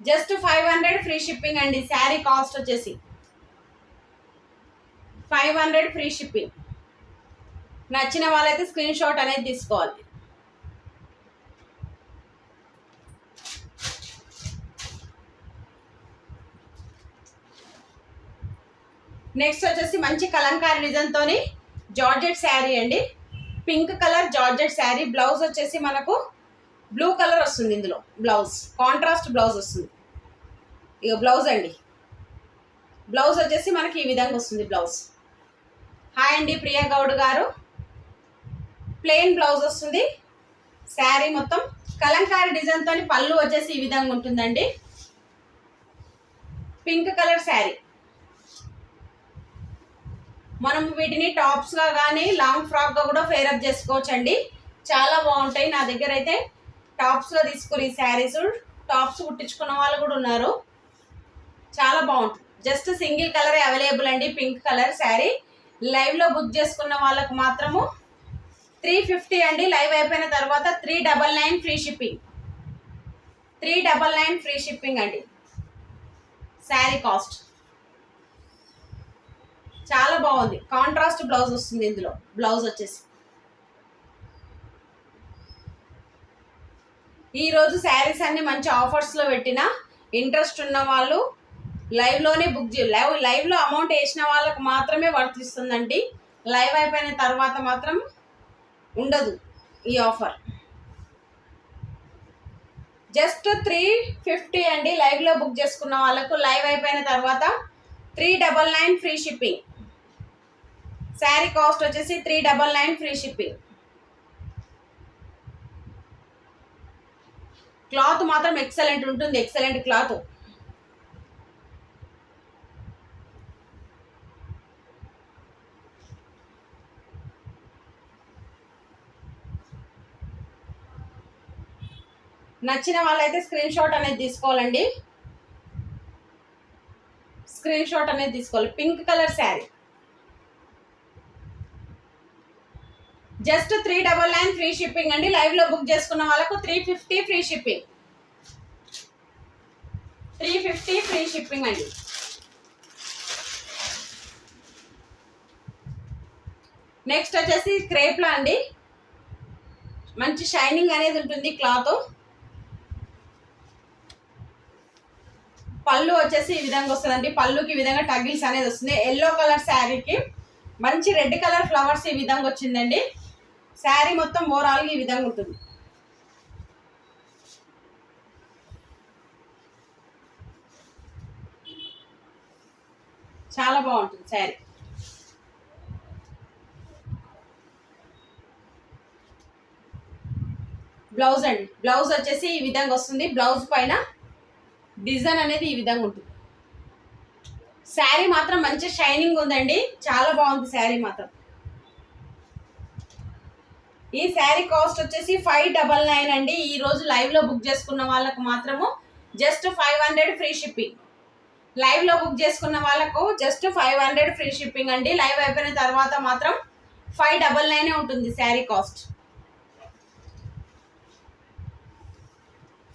జస్ట్ 500 ఫ్రీ షిప్పింగ్ అండి. శారీ కాస్ట్ వచ్చేసి 500 ఫ్రీ షిప్పింగ్. నచ్చిన వాళ్ళైతే స్క్రీన్ షాట్ అనేది తీసుకోవాలి. నెక్స్ట్ వచ్చేసి మంచి కలంకారీ డిజైన్తో జార్జెట్ శారీ అండి. Pink colour georgette sari. Blouse వచ్చేసి మనకు బ్లూ కలర్ వస్తుంది. ఇందులో బ్లౌజ్ కాంట్రాస్ట్ బ్లౌజ్ వస్తుంది. ఇక బ్లౌజ్ అండి. బ్లౌజ్ వచ్చేసి మనకి ఈ విధంగా వస్తుంది బ్లౌజ్. హాయ్ అండి ప్రియా గౌడ్ గారు. ప్లెయిన్ బ్లౌజ్ వస్తుంది. శారీ మొత్తం కలంకారీ డిజైన్తో పళ్ళు వచ్చేసి ఈ విధంగా ఉంటుందండి. Pink colour sari. మనం వీటిని టాప్స్గా కానీ లాంగ్ ఫ్రాక్గా కూడా ఫేరప్ చేసుకోవచ్చు అండి. చాలా బాగుంటాయి. నా దగ్గర అయితే టాప్స్గా తీసుకుని శారీస్ టాప్స్ కుట్టించుకున్న వాళ్ళు కూడా ఉన్నారు. చాలా బాగుంటుంది. జస్ట్ సింగిల్ కలరే అవైలబుల్ అండి. Pink colour sari. లైవ్లో బుక్ చేసుకున్న వాళ్ళకు మాత్రము 350 అండి. లైవ్ అయిపోయిన తర్వాత 399 ఫ్రీ షిప్పింగ్. 399 ఫ్రీ షిప్పింగ్ అండి శారీ కాస్ట్. చాలా బాగుంది. కాంట్రాస్ట్ బ్లౌజ్ వస్తుంది. ఇందులో బ్లౌజ్ వచ్చేసి ఈరోజు శారీస్ అన్ని మంచి ఆఫర్స్లో పెట్టిన ఇంట్రెస్ట్ ఉన్న వాళ్ళు లైవ్లోనే బుక్ లైవ్లో అమౌంట్ వేసిన వాళ్ళకు మాత్రమే వర్తిస్తుందండి. లైవ్ అయిపోయిన తర్వాత మాత్రం ఉండదు ఈ ఆఫర్. జస్ట్ 350 అండి. లైవ్లో బుక్ చేసుకున్న వాళ్ళకు లైవ్ అయిపోయిన తర్వాత 399 ఫ్రీ షిప్పింగ్. శారీ కాస్ట్ వచ్చేసి 399 ఫ్రీ షిప్పింగ్. క్లాత్ మాత్రం ఎక్సలెంట్ ఉంటుంది. Excellent cloth. నచ్చిన వాళ్ళైతే స్క్రీన్ షాట్ అనేది తీసుకోవాలండి. స్క్రీన్ షాట్ అనేది తీసుకోవాలి. Pink colour sari. Just 399 free shipping అండి. లైవ్లో బుక్ చేసుకున్న వాళ్ళకు 350 ఫ్రీ షిప్పింగ్. 350 ఫ్రీ షిప్పింగ్ అండి. నెక్స్ట్ వచ్చేసి క్రేప్లా అండి. మంచి షైనింగ్ అనేది ఉంటుంది క్లాత్. పళ్ళు వచ్చేసి ఈ విధంగా వస్తుందండి. పళ్ళుకి ఈ విధంగా టగిల్స్ అనేది వస్తుంది. ఎల్లో కలర్ శారీకి మంచి రెడ్ కలర్ ఫ్లవర్స్ ఈ విధంగా వచ్చిందండి. శారీ మొత్తం ఓవరాల్గా ఈ విధంగా ఉంటుంది. చాలా బాగుంటుంది శారీ. బ్లౌజ్ అండి. బ్లౌజ్ వచ్చేసి ఈ విధంగా వస్తుంది. బ్లౌజ్ పైన డిజైన్ అనేది ఈ విధంగా ఉంటుంది. శారీ మాత్రం మంచి షైనింగ్ ఉందండి. చాలా బాగుంది శారీ మాత్రం. ఈ శారీ కాస్ట్ వచ్చేసి 599 అండి. ఈరోజు లైవ్లో బుక్ చేసుకున్న వాళ్ళకు మాత్రము జస్ట్ 500 ఫ్రీ షిప్పింగ్. లైవ్లో బుక్ చేసుకున్న వాళ్ళకు జస్ట్ 500 ఫ్రీ షిప్పింగ్ అండి. లైవ్ అయిపోయిన తర్వాత మాత్రం 599 ఉంటుంది శారీ కాస్ట్.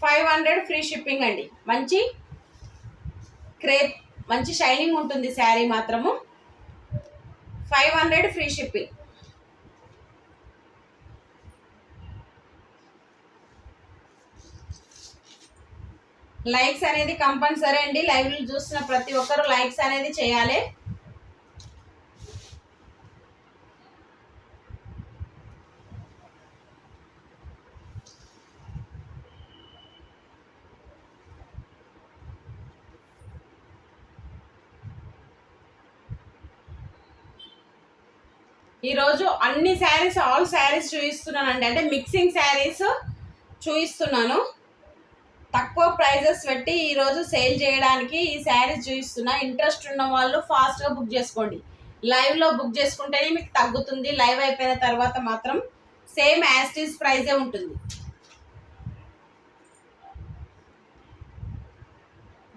500 ఫ్రీ షిప్పింగ్ అండి. మంచి క్రేప్ మంచి షైనింగ్ ఉంటుంది శారీ మాత్రము. 500 ఫ్రీ షిప్పింగ్. లైక్స్ అనేది కంపల్సరీ అండి. లైవ్లో చూస్తున్న ప్రతి ఒక్కరు లైక్స్ అనేది చేయాలి. ఈరోజు అన్ని శారీస్ ఆల్ శారీస్ చూపిస్తున్నానండి. అంటే మిక్సింగ్ శారీస్ చూపిస్తున్నాను. తక్కువ ప్రైజెస్ పెట్టి ఈరోజు సేల్ చేయడానికి ఈ శారీస్ చూపిస్తున్నా. ఇంట్రెస్ట్ ఉన్న వాళ్ళు ఫాస్ట్గా బుక్ చేసుకోండి. లైవ్లో బుక్ చేసుకుంటేనే మీకు తగ్గుతుంది. లైవ్ అయిపోయిన తర్వాత మాత్రం సేమ్ యాస్టీస్ ప్రైజే ఉంటుంది.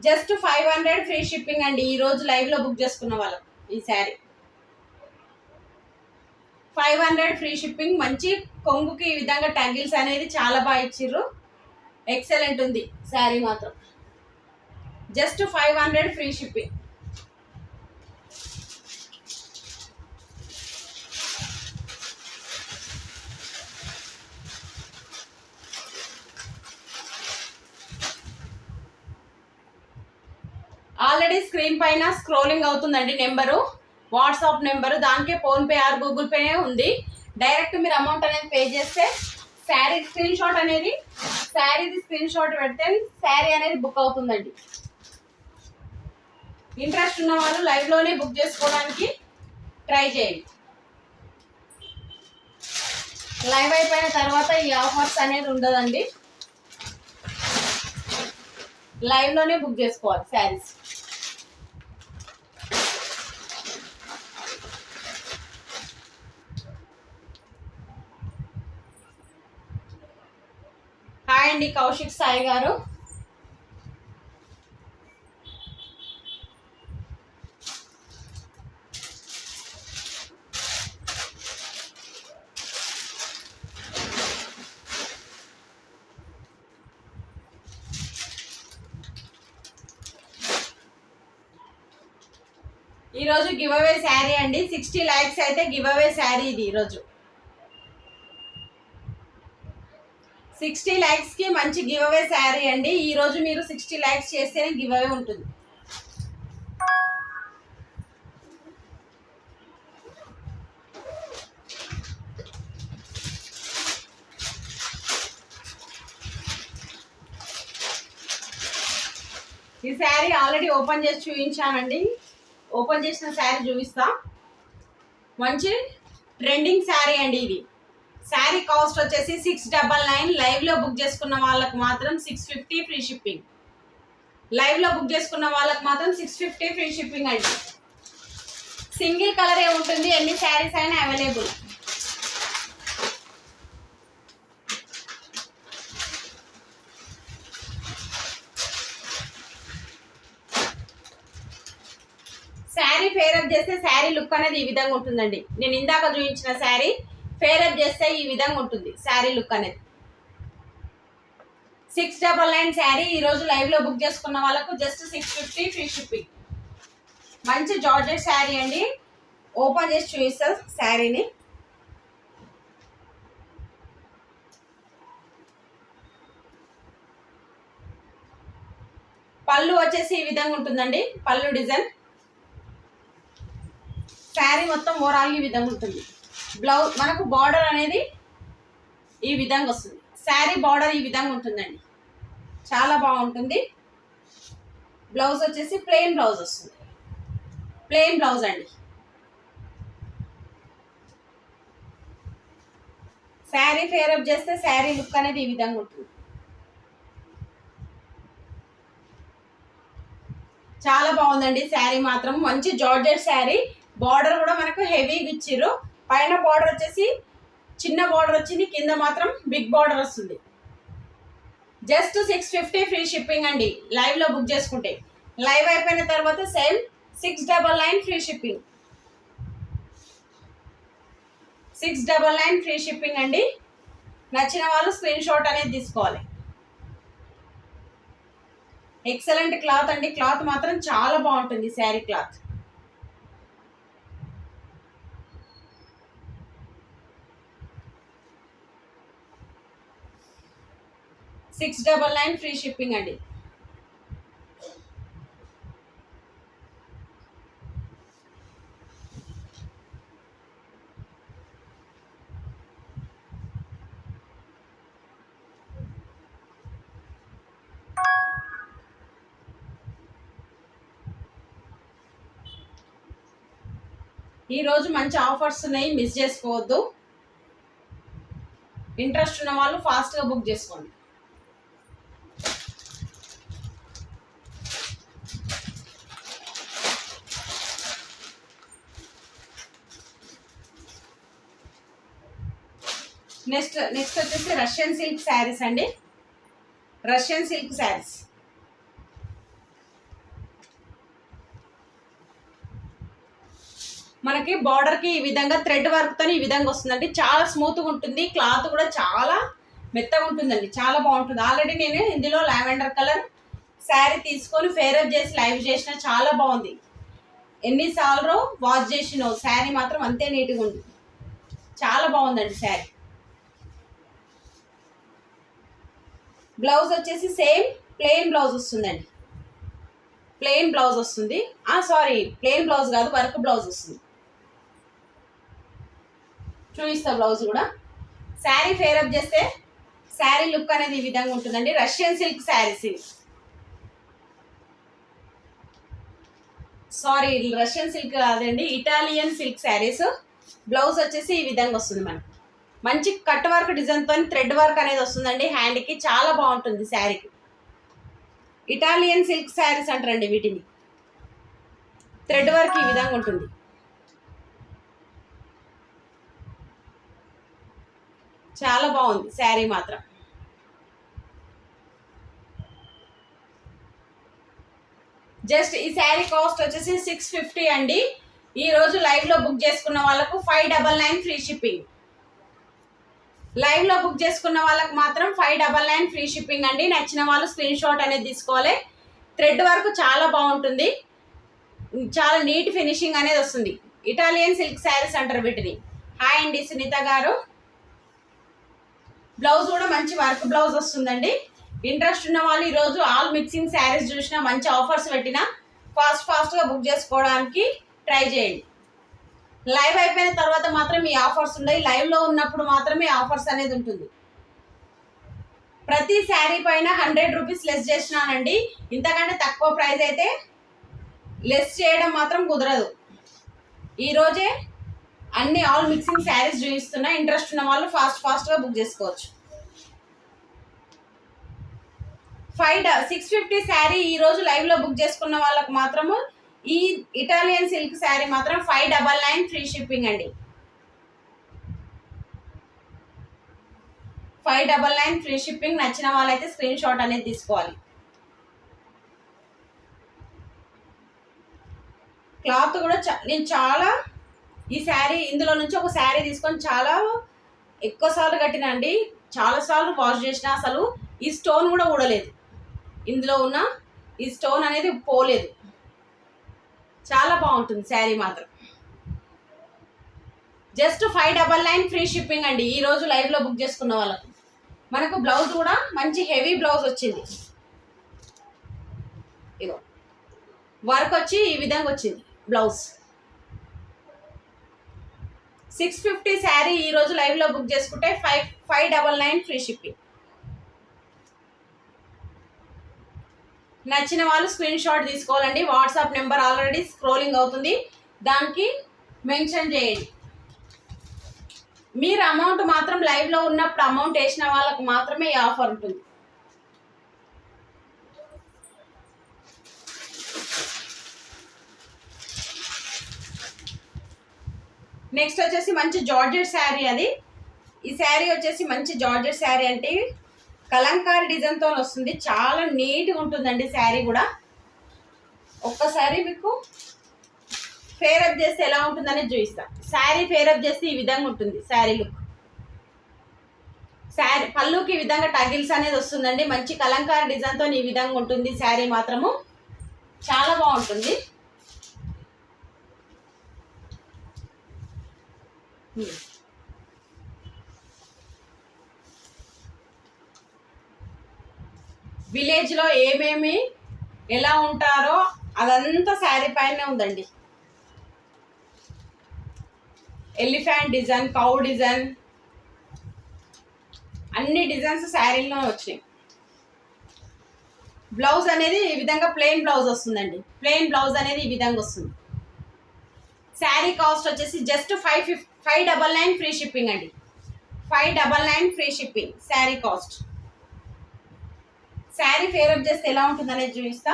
జస్ట్ 500 ఫ్రీ షిప్పింగ్ అండి. ఈరోజు లైవ్లో బుక్ చేసుకున్న వాళ్ళం ఈ శారీ 500 ఫ్రీ షిప్పింగ్. మంచి కొంగుకి ఈ విధంగా టంగిల్స్ అనేది చాలా బాగా ఇచ్చిర్రు. ఎక్సలెంట్ ఉంది శారీ మాత్రం. Just 500 free shipping. Already screen పైన స్క్రోలింగ్ అవుతుందండి నెంబరు, వాట్సాప్ నెంబరు. దానికే ఫోన్పే ఆర్ గూగుల్ పే ఉంది. డైరెక్ట్ మీరు అమౌంట్ అనేది పే చేస్తే శారీ స్క్రీన్ షాట్ అనేది శారీది స్క్రీన్ షాట్ పెడితే శారీ అనేది బుక్ అవుతుందండి. ఇంట్రెస్ట్ ఉన్న వాళ్ళు లైవ్లోనే బుక్ చేసుకోవడానికి ట్రై చేయండి. లైవ్ అయిపోయిన తర్వాత ఈ ఆఫర్స్ అనేది ఉండదండి. లైవ్లోనే బుక్ చేసుకోవాలి శారీస్. హాయ్ అండి కౌశిక్ సాయి గారు. ఈరోజు గివ్ అవే శారీ అండి. 60 lakhs అయితే గివ్ అవే శారీ ఇది. ఈరోజు 60 lakhs కి మంచి గివ్ అవే శారీ అండి. ఈరోజు మీరు 60 lakhs చేస్తేనే గివ్ అవే ఉంటుంది. ఈ శారీ ఆల్రెడీ ఓపెన్ చేసి చూపించానండి. ఓపెన్ చేసిన శారీ చూపిస్తా. మంచి ట్రెండింగ్ శారీ అండి ఇది. శారీ కాస్ట్ వచ్చేసి 699. లైవ్లో బుక్ చేసుకున్న వాళ్ళకి మాత్రం 650 ఫ్రీ షిప్పింగ్. లైవ్లో బుక్ చేసుకున్న వాళ్ళకి మాత్రం 650 ఫ్రీ షిప్పింగ్ అండి. సింగిల్ కలరే ఉంటుంది. ఎన్ని శారీస్ అయినా అవైలబుల్. శారీ ఫేరప్ చేస్తే శారీ లుక్ అనేది ఈ విధంగా ఉంటుందండి. నేను ఇందాక చూపించిన శారీ ఫేరప్ చేస్తే ఈ విధంగా ఉంటుంది శారీ లుక్ అనేది. 699 శారీ ఈరోజు లైవ్లో బుక్ చేసుకున్న వాళ్ళకు జస్ట్ 650 ఫ్రీ షిప్పింగ్. మంచి జార్జెట్ శారీ అండి. ఓపెన్ చేసి చూపిస్తా శారీని. పళ్ళు వచ్చేసి ఈ విధంగా ఉంటుందండి. పళ్ళు డిజైన్. శారీ మొత్తం ఓవరాల్ ఈ విధంగా ఉంటుంది. బ్లౌజ్ మనకు బార్డర్ అనేది ఈ విధంగా వస్తుంది. శారీ బార్డర్ ఈ విధంగా ఉంటుందండి. చాలా బాగుంటుంది. బ్లౌజ్ వచ్చేసి ప్లెయిన్ బ్లౌజ్ వస్తుంది. ప్లెయిన్ బ్లౌజ్ అండి. శారీ ఫేరప్ చేస్తే శారీ లుక్ అనేది ఈ విధంగా ఉంటుంది. చాలా బాగుందండి శారీ మాత్రం. మంచి జార్జెట్ శారీ. బార్డర్ కూడా మనకు హెవీగా ఇచ్చిర్రు. పైన బార్డర్ వచ్చేసి చిన్న బార్డర్ వచ్చింది, కింద మాత్రం బిగ్ బార్డర్ వస్తుంది. జస్ట్ 650 ఫ్రీ షిప్పింగ్ అండి లైవ్లో బుక్ చేసుకుంటే. లైవ్ అయిపోయిన తర్వాత same 699 free shipping. 699 free shipping అండి. నచ్చిన వాళ్ళు స్క్రీన్ షాట్ అనేది తీసుకోవాలి. ఎక్సలెంట్ క్లాత్ అండి. క్లాత్ మాత్రం చాలా బాగుంటుంది శారీ క్లాత్. 699 ఫ్రీ షిప్పింగ్ అండి. ఈరోజు మంచి ఆఫర్స్ ఉన్నాయి, మిస్ చేసుకోవద్దు. ఇంట్రెస్ట్ ఉన్న వాళ్ళు ఫాస్ట్గా బుక్ చేసుకోండి. నెక్స్ట్ వచ్చేసి రష్యన్ సిల్క్ శారీస్ అండి. రష్యన్ సిల్క్ శారీస్ మనకి బార్డర్కి ఈ విధంగా థ్రెడ్ వర్క్తో ఈ విధంగా వస్తుందండి. చాలా స్మూత్గా ఉంటుంది, క్లాత్ కూడా చాలా మెత్తగా ఉంటుందండి, చాలా బాగుంటుంది. ఆల్రెడీ నేను ఇందులో లావెండర్ కలర్ శారీ తీసుకొని ఫేరప్ చేసి లైవ్ చేసిన, చాలా బాగుంది. ఎన్నిసార్లు వాష్ చేసినో శారీ మాత్రం అంతే నీట్గా ఉంది, చాలా బాగుందండి శారీ. బ్లౌజ్ వచ్చేసి సేమ్ ప్లెయిన్ బ్లౌజ్ వస్తుందండి, ప్లెయిన్ బ్లౌజ్ వస్తుంది. సారీ, ప్లెయిన్ బ్లౌజ్ కాదు, వర్క్ బ్లౌజ్ వస్తుంది. చూపిస్తా బ్లౌజ్ కూడా. శారీ ఫేరప్ చేస్తే శారీ లుక్ అనేది ఈ విధంగా ఉంటుందండి. రష్యన్ సిల్క్ శారీస్ ఇవి. సారీ, రష్యన్ సిల్క్ కాదండి, ఇటాలియన్ సిల్క్ శారీస్. బ్లౌజ్ వచ్చేసి ఈ విధంగా వస్తుంది మనకు. మంచి కట్ వర్క్ డిజైన్తో థ్రెడ్ వర్క్ అనేది వస్తుందండి హ్యాండ్కి, చాలా బాగుంటుంది శారీకి. ఇటాలియన్ సిల్క్ శారీస్ అంటారండి వీటిని. థ్రెడ్ వర్క్ ఈ విధంగా ఉంటుంది, చాలా బాగుంది శారీ మాత్రం. జస్ట్ ఈ శారీ కాస్ట్ వచ్చేసి 650 అండి. ఈరోజు లైవ్లో బుక్ చేసుకున్న వాళ్ళకు 599 ఫ్రీ షిప్పింగ్. లైవ్లో బుక్ చేసుకున్న వాళ్ళకు మాత్రం 599 ఫ్రీ షిప్పింగ్ అండి. నచ్చిన వాళ్ళు స్క్రీన్ షాట్ అనేది తీసుకోవాలి. థ్రెడ్ వర్క్ చాలా బాగుంటుంది, చాలా నీట్ ఫినిషింగ్ అనేది వస్తుంది. ఇటాలియన్ సిల్క్ శారీస్ అంటారు వీటిని. హాయ్ అండి సునీత గారు. బ్లౌజ్ కూడా మంచి వర్క్ బ్లౌజ్ వస్తుందండి. ఇంట్రెస్ట్ ఉన్న వాళ్ళు ఈరోజు ఆల్ మిక్సింగ్ శారీస్ చూసినా, మంచి ఆఫర్స్ పెట్టినా ఫాస్ట్గా బుక్ చేసుకోవడానికి ట్రై చేయండి. లైవ్ అయిపోయిన తర్వాత మాత్రం ఈ ఆఫర్స్ ఉన్నాయి, లైవ్లో ఉన్నప్పుడు మాత్రమే ఆఫర్స్ అనేది ఉంటుంది. ప్రతి శారీ పైన 100 రూపీస్ లెస్ చేసినానండి. ఇంతకంటే తక్కువ ప్రైస్ అయితే లెస్ చేయడం మాత్రం కుదరదు. ఈరోజే అన్ని ఆల్ మిక్సింగ్ శారీస్ చూపిస్తున్నా. ఇంట్రెస్ట్ ఉన్న వాళ్ళు ఫాస్ట్గా బుక్ చేసుకోవచ్చు. 650 శారీ ఈరోజు లైవ్లో బుక్ చేసుకున్న వాళ్ళకు మాత్రము ఈ ఇటాలియన్ సిల్క్ శారీ మాత్రం 599 ఫ్రీ షిప్పింగ్ అండి. 599 ఫ్రీ షిప్పింగ్. నచ్చిన వాళ్ళైతే స్క్రీన్ షాట్ అనేది తీసుకోవాలి. క్లాత్ కూడా నేను చాలా ఈ శారీ ఇందులో నుంచి ఒక శారీ తీసుకొని చాలా ఎక్కువ సార్లు కట్టినా అండి, చాలాసార్లు వాష్ చేసిన, అసలు ఈ స్టోన్ కూడా ఊడలేదు. ఇందులో ఉన్న ఈ స్టోన్ అనేది పోలేదు, చాలా బాగుంటుంది శారీ మాత్రం. జస్ట్ 599 ఫ్రీ షిప్పింగ్ అండి ఈరోజు లైవ్లో బుక్ చేసుకున్న వాళ్ళకు. మనకు బ్లౌజ్ కూడా మంచి హెవీ బ్లౌజ్ వచ్చింది. ఇగో వర్క్ వచ్చి ఈ విధంగా వచ్చింది బ్లౌజ్. 650 శారీ ఈరోజు లైవ్లో బుక్ చేసుకుంటే 599 ఫ్రీ షిప్పింగ్. నచ్చిన వాళ్ళు స్క్రీన్ షాట్ తీసుకోవాలండి. వాట్సాప్ నెంబర్ ఆల్రెడీ స్క్రోలింగ్ అవుతుంది, దానికి మెన్షన్ చేయండి. మీరు అమౌంట్ మాత్రం లైవ్లో ఉన్నప్పుడు అమౌంట్ వేసిన వాళ్ళకు మాత్రమే ఈ ఆఫర్ ఉంటుంది. నెక్స్ట్ వచ్చేసి మంచి జార్జెట్ శారీ. అది ఈ శారీ వచ్చేసి మంచి జార్జెట్ శారీ అంటే కలంకారీ డిజైన్తో వస్తుంది, చాలా నీట్గా ఉంటుందండి శారీ కూడా. ఒక్కసారి మీకు ఫేరప్ చేస్తే ఎలా ఉంటుందనేది చూపిస్తాను. శారీ ఫేరప్ చేస్తే ఈ విధంగా ఉంటుంది శారీ లుక్. శారీ పళ్ళుకి ఈ విధంగా టగిల్స్ అనేది వస్తుందండి, మంచి కలంకారీ డిజైన్తో ఈ విధంగా ఉంటుంది శారీ మాత్రము, చాలా బాగుంటుంది. విలేజ్లో ఏమేమి ఎలా ఉంటారో అదంతా శారీ పైనే ఉందండి. ఎలిఫెంట్ డిజైన్, కౌ డిజైన్, అన్ని డిజైన్స్ శారీలో వచ్చినాయి. బ్లౌజ్ అనేది ఈ విధంగా ప్లెయిన్ బ్లౌజ్ వస్తుందండి. ప్లెయిన్ బ్లౌజ్ అనేది ఈ విధంగా వస్తుంది. శారీ కాస్ట్ వచ్చేసి జస్ట్ 599 ఫ్రీ షిప్పింగ్ అండి. 599 free shipping sari cost. Sari ఫేరప్ చేస్తే ఎలా ఉంటుందనేది చూపిస్తా.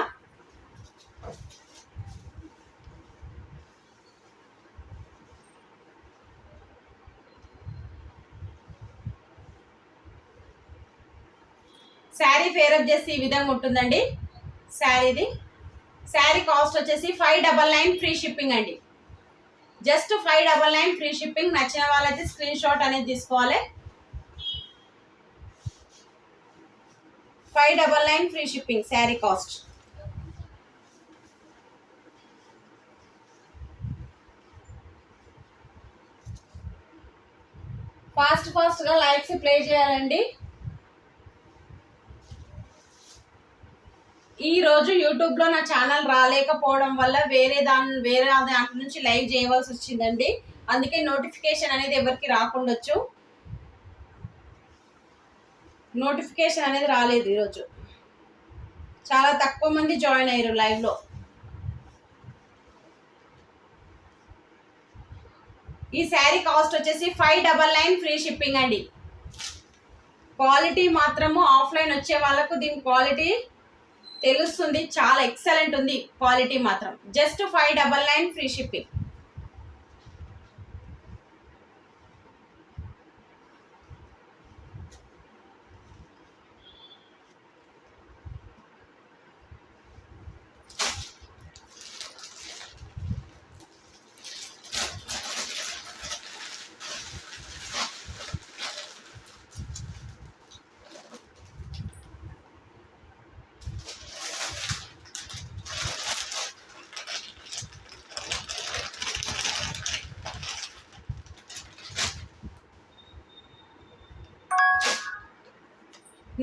శారీ ఫేరప్ చేసి ఈ విధంగా ఉంటుందండి శారీది. శారీ కాస్ట్ వచ్చేసి 599 ఫ్రీ షిప్పింగ్ అండి. Just 599 free shipping. నచ్చిన వాళ్ళైతే స్క్రీన్ షాట్ అనేది తీసుకోవాలి. 599 ఫ్రీ షిప్పింగ్ శారీ కాస్ట్. ఫాస్ట్గా లైక్స్ ప్లే చేయాలండి. ఈ రోజు యూట్యూబ్లో నా ఛానల్ రాలేకపోవడం వల్ల వేరే దాంట్లో నుంచి లైవ్ చేయవలసి వచ్చిందండి. అందుకే నోటిఫికేషన్ అనేది ఎవరికి రాకుండొచ్చు. నోటిఫికేషన్ అనేది రాలేదు ఈరోజు. చాలా తక్కువ మంది జాయిన్ అయ్యారు లైవ్లో. ఈ శారీ కాస్ట్ వచ్చేసి 599 ఫ్రీ షిప్పింగ్ అండి. క్వాలిటీ మాత్రము ఆఫ్లైన్ వచ్చే వాళ్ళకు దీని క్వాలిటీ తెలుస్తుంది. చాలా ఎక్సలెంట్ ఉంది క్వాలిటీ మాత్రం. Just 599 free shipping.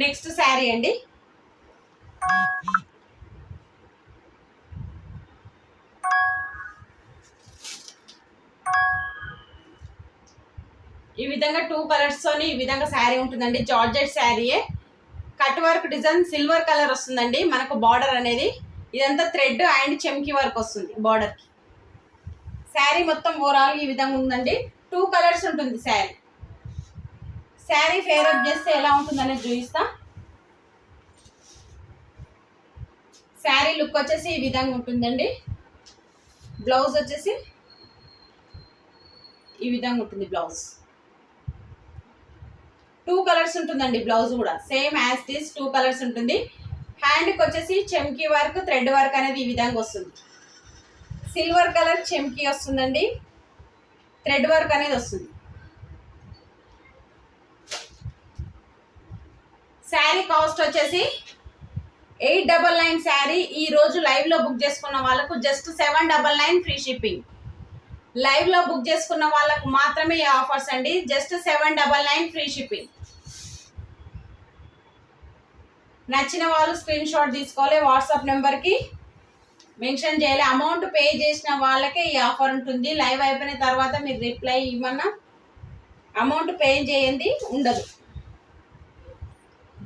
Next sari అండి. ఈ విధంగా 2 కలర్స్ తోని ఈ విధంగా శారీ ఉంటుందండి. జార్జెట్ శారీయే. Cut work design silver colour వస్తుందండి మనకు బార్డర్ అనేది. ఇదంతా థ్రెడ్ అండ్ చెమ్కి వర్క్ వస్తుంది బార్డర్కి. శారీ మొత్తం ఓవరాల్ ఈ విధంగా ఉందండి. 2 కలర్స్ ఉంటుంది శారీ. శారీ ఫేరప్ చేస్తే ఎలా ఉంటుందనేది చూపిస్తా. శారీ లుక్ వచ్చేసి ఈ విధంగా ఉంటుందండి. బ్లౌజ్ వచ్చేసి ఈ విధంగా ఉంటుంది. బ్లౌజ్ 2 కలర్స్ ఉంటుందండి. బ్లౌజ్ కూడా సేమ్ యాజ్ దిస్ 2 కలర్స్ ఉంటుంది. హ్యాండ్కి వచ్చేసి చెమ్కీ వర్క్ థ్రెడ్ వర్క్ అనేది ఈ విధంగా వస్తుంది. సిల్వర్ కలర్ చెమ్కీ వస్తుందండి. థ్రెడ్ వర్క్ అనేది వస్తుంది. శారీ కాస్ట్ వచ్చేసి 899 శారీ. ఈ రోజు లైవ్ లో బుక్ చేసుకున్న వాళ్ళకు జస్ట్ 799 ఫ్రీ షిప్పింగ్. లైవ్ లో బుక్ చేసుకున్న వాళ్ళకు మాత్రమే ఈ ఆఫర్స్ అండి. Just 799 free shipping. నచ్చిన వాళ్ళు స్క్రీన్ షాట్ తీసుకోవాలి. వాట్సాప్ నెంబర్కి మెన్షన్ చేయాలి. అమౌంట్ పే చేసిన వాళ్ళకే ఈ ఆఫర్ ఉంటుంది. లైవ్ అయిపోయిన తర్వాత మీరు రిప్లై ఇవ్వమన్నా అమౌంట్ పే చేయండి ఉండదు.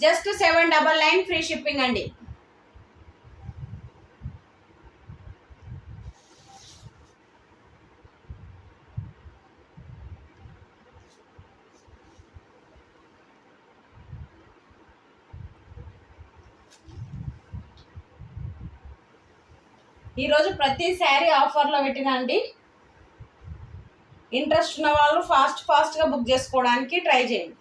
జస్ట్ 799 ఫ్రీ షిప్పింగ్ అండి. ఈరోజు ప్రతి శారీ ఆఫర్లో పెట్టినా అండి. ఇంట్రెస్ట్ ఉన్న వాళ్ళు ఫాస్ట్గా బుక్ చేసుకోవడానికి ట్రై చేయండి.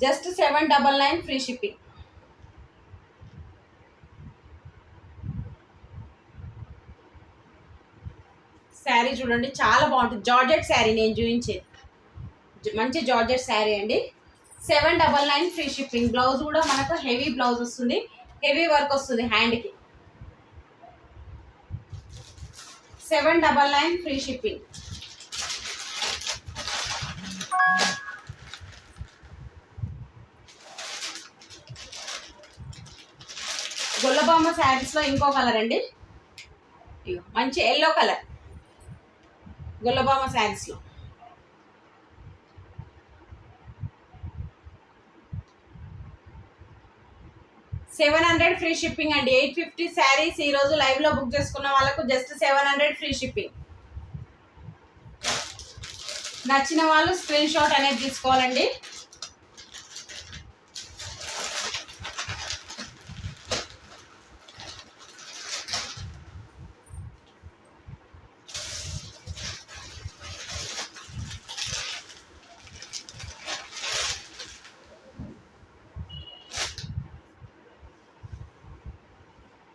Just 799 free shipping. శారీ చూడండి చాలా బాగుంటుంది. జార్జెట్ శారీ నేను చూపించేది మంచి జార్జెట్ శారీ అండి. 799 ఫ్రీ షిప్పింగ్. బ్లౌజ్ కూడా మనకు హెవీ బ్లౌజ్ వస్తుంది. హెవీ వర్క్ వస్తుంది హ్యాండ్కి. 799 ఫ్రీ షిప్పింగ్. గొల్లబామ శారీస్లో ఇంకో కలర్ అండి. మంచి ఎల్లో కలర్ గొల్లబామ శారీస్లో. 700 ఫ్రీ షిప్పింగ్ అండి. 850 శారీస్ ఈ రోజు లైవ్ లో బుక్ చేసుకున్న వాళ్ళకు జస్ట్ 700 ఫ్రీ షిప్పింగ్. నచ్చిన వాళ్ళు స్క్రీన్ షాట్ అనేది తీసుకోవాలండి.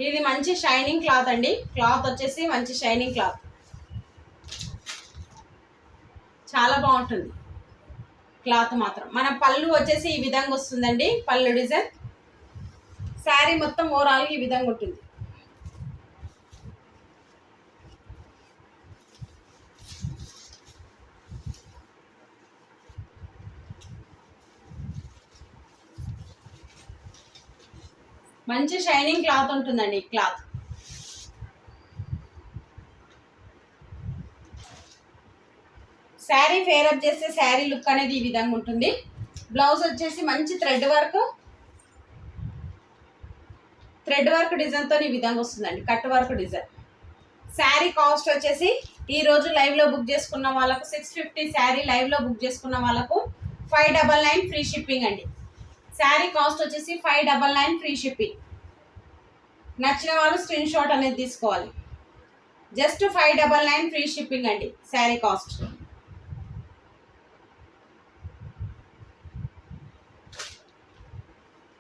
ఇది మంచి షైనింగ్ క్లాత్ అండి. క్లాత్ వచ్చేసి మంచి షైనింగ్ క్లాత్, చాలా బాగుంటుంది క్లాత్ మాత్రం. మన పళ్ళు వచ్చేసి ఈ విధంగా వస్తుందండి. పళ్ళు డిజైన్ శారీ మొత్తం ఓవరాల్గా ఈ విధంగా ఉంటుంది. మంచి షైనింగ్ క్లాత్ ఉంటుందండి ఈ క్లాత్. శారీ ఫేరప్ చేస్తే శారీ లుక్ అనేది ఈ విధంగా ఉంటుంది. బ్లౌజ్ వచ్చేసి మంచి థ్రెడ్ వర్క్ డిజైన్తో ఈ విధంగా వస్తుందండి. Cut work design. Sari cost వచ్చేసి ఈరోజు లైవ్లో బుక్ చేసుకున్న వాళ్ళకు 650. శారీ లైవ్లో బుక్ చేసుకున్న వాళ్ళకు 599 ఫ్రీ షిప్పింగ్ అండి. శారీ కాస్ట్ వచ్చేసి 599 ఫ్రీ షిప్పింగ్. నచ్చిన వాళ్ళు స్క్రీన్ షాట్ అనేది తీసుకోవాలి. జస్ట్ 599 ఫ్రీ షిప్పింగ్ అండి శారీ కాస్ట్.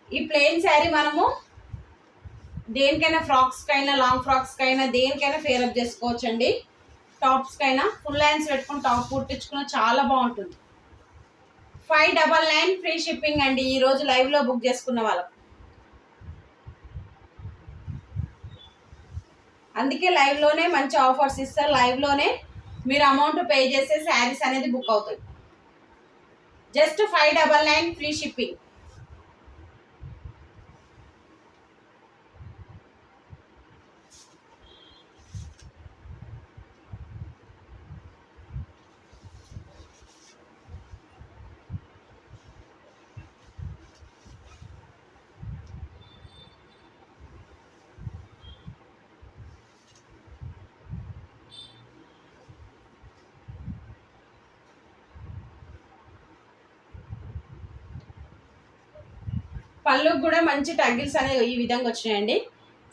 ఈ ప్లెయిన్ శారీ మనము దేనికైనా ఫ్రాక్స్కైనా, లాంగ్ ఫ్రాక్స్కైనా, దేనికైనా ఫేరప్ చేసుకోవచ్చు అండి. టాప్స్కైనా ఫుల్ హ్యాండ్స్ పెట్టుకుని టాప్ కుట్టించుకున్న చాలా బాగుంటుంది. 599 ఫ్రీ షిప్పింగ్ అండి ఈరోజు లైవ్లో బుక్ చేసుకున్న వాళ్ళకు. అందుకే లైవ్లోనే మంచి ఆఫర్స్ ఇస్తారు. లైవ్లోనే మీరు అమౌంట్ పే చేస్తే శారీస్ అనేది బుక్ అవుతాయి. Just 599 free shipping. పళ్ళుకి కూడా మంచి టగిల్స్ అనేవి ఈ విధంగా వచ్చినాయండి.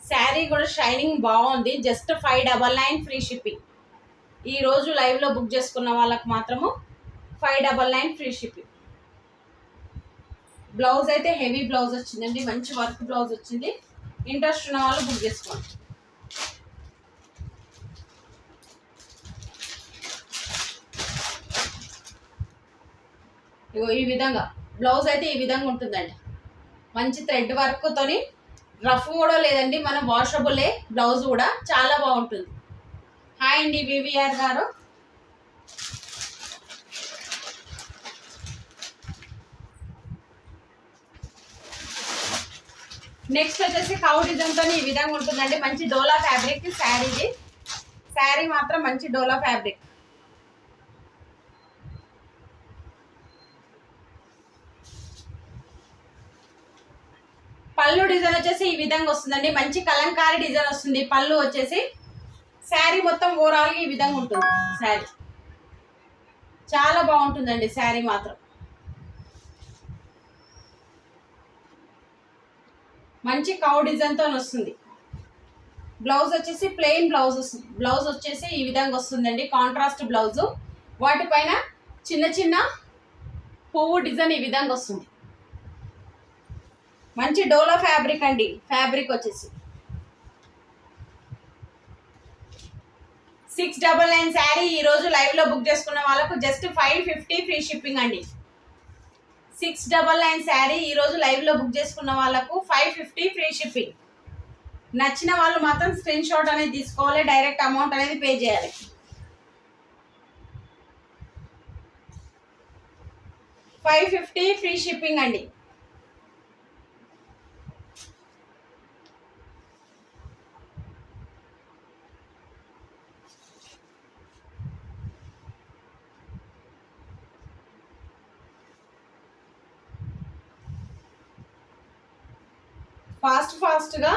శారీ కూడా షైనింగ్ బాగుంది. Just 599 free shipping. ఈరోజు లైవ్లో బుక్ చేసుకున్న వాళ్ళకి మాత్రము 599 ఫ్రీ షిప్పింగ్. బ్లౌజ్ అయితే హెవీ బ్లౌజ్ వచ్చిందండి. మంచి వర్క్ బ్లౌజ్ వచ్చింది. ఇంట్రెస్ట్ ఉన్న వాళ్ళు బుక్ చేసుకోండి. ఇగో ఈ విధంగా బ్లౌజ్ అయితే ఈ విధంగా ఉంటుందండి. మంచి థ్రెడ్ వర్క్తోని, రఫ్ కూడా లేదండి, మన వాషబులే. బ్లౌజ్ కూడా చాలా బాగుంటుంది. హాయ్ అండి వివిఆర్ గారు. నెక్స్ట్ వచ్చేసి కౌ డిజైన్తో ఈ విధంగా ఉంటుందండి. మంచి డోలా ఫ్యాబ్రిక్ శారీది. శారీ మాత్రం మంచి డోలా ఫ్యాబ్రిక్. పళ్ళు డిజైన్ వచ్చేసి ఈ విధంగా వస్తుందండి. మంచి కలంకారీ డిజైన్ వస్తుంది. పళ్ళు వచ్చేసి శారీ మొత్తం ఓవరాల్గా ఈ విధంగా ఉంటుంది. శారీ చాలా బాగుంటుందండి. శారీ మాత్రం మంచి కౌ డిజైన్తో వస్తుంది. బ్లౌజ్ వచ్చేసి ప్లెయిన్ బ్లౌజ్ వస్తుంది. బ్లౌజ్ వచ్చేసి ఈ విధంగా వస్తుందండి. Contrast blouse. వాటిపైన చిన్న చిన్న పువ్వు డిజైన్ ఈ విధంగా వస్తుంది. మంచి డోలా ఫ్యాబ్రిక్ అండి. ఫ్యాబ్రిక్ వచ్చేసి 699 శారీ ఈరోజు లైవ్లో బుక్ చేసుకున్న వాళ్ళకు జస్ట్ 550 ఫ్రీ షిప్పింగ్ అండి. 699 శారీ ఈరోజు లైవ్లో బుక్ చేసుకున్న వాళ్ళకు 550 ఫ్రీ షిప్పింగ్. నచ్చిన వాళ్ళు మాత్రం స్క్రీన్ షాట్ అనేది తీసుకోవాలి. డైరెక్ట్ అమౌంట్ అనేది పే చేయాలి. 550 ఫ్రీ షిప్పింగ్ అండి. ఫాస్ట్గా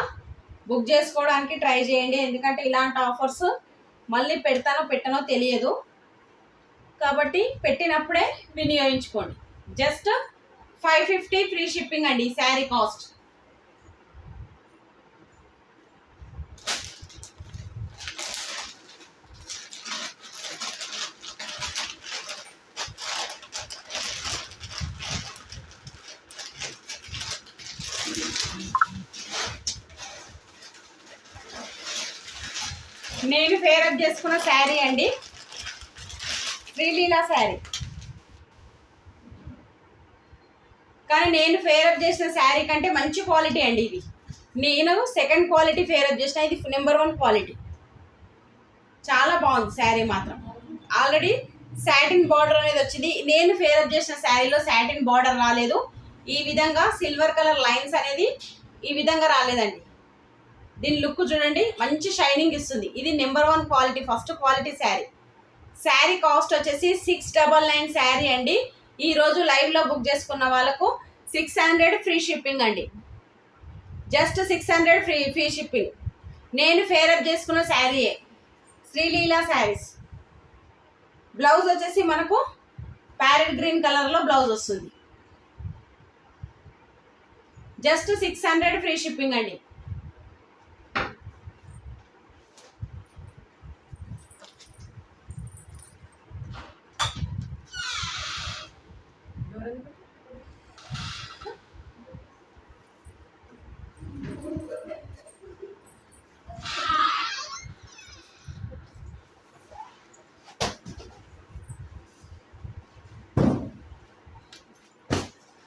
బుక్ చేసుకోవడానికి ట్రై చేయండి. ఎందుకంటే ఇలాంటి ఆఫర్స్ మళ్ళీ పెడతానో పెట్టనో తెలియదు. కాబట్టి పెట్టినప్పుడే వినియోగించుకోండి. జస్ట్ 550 ఫ్రీ షిప్పింగ్ అండి శారీ కాస్ట్. నేను ఫేరప్ చేసుకున్న శారీ అండి, శ్రీలీలా శారీ. కానీ నేను ఫేరప్ చేసిన శారీ కంటే మంచి క్వాలిటీ అండి ఇది. నేను సెకండ్ క్వాలిటీ ఫేరప్ చేసిన, ఇది నెంబర్ 1 క్వాలిటీ. చాలా బాగుంది శారీ మాత్రం. ఆల్రెడీ సాటిన్ బార్డర్ అనేది వచ్చింది. నేను ఫేరప్ చేసిన శారీలో సాటిన్ బార్డర్ రాలేదు. ఈ విధంగా సిల్వర్ కలర్ లైన్స్ అనేది ఈ విధంగా రాలేదండి. దీని లుక్ చూడండి, మంచి షైనింగ్ ఇస్తుంది. ఇది number 1 quality, first quality sari. Sari cost వచ్చేసి 699 శారీ అండి. ఈరోజు లైవ్లో బుక్ చేసుకున్న వాళ్ళకు 600 ఫ్రీ షిప్పింగ్ అండి. Just 600 free shipping. నేను ఫేరప్ చేసుకున్న శారీయే, శ్రీలీలా శారీస్. బ్లౌజ్ వచ్చేసి మనకు ప్యారెట్ గ్రీన్ కలర్లో బ్లౌజ్ వస్తుంది. జస్ట్ 600 ఫ్రీ షిప్పింగ్ అండి.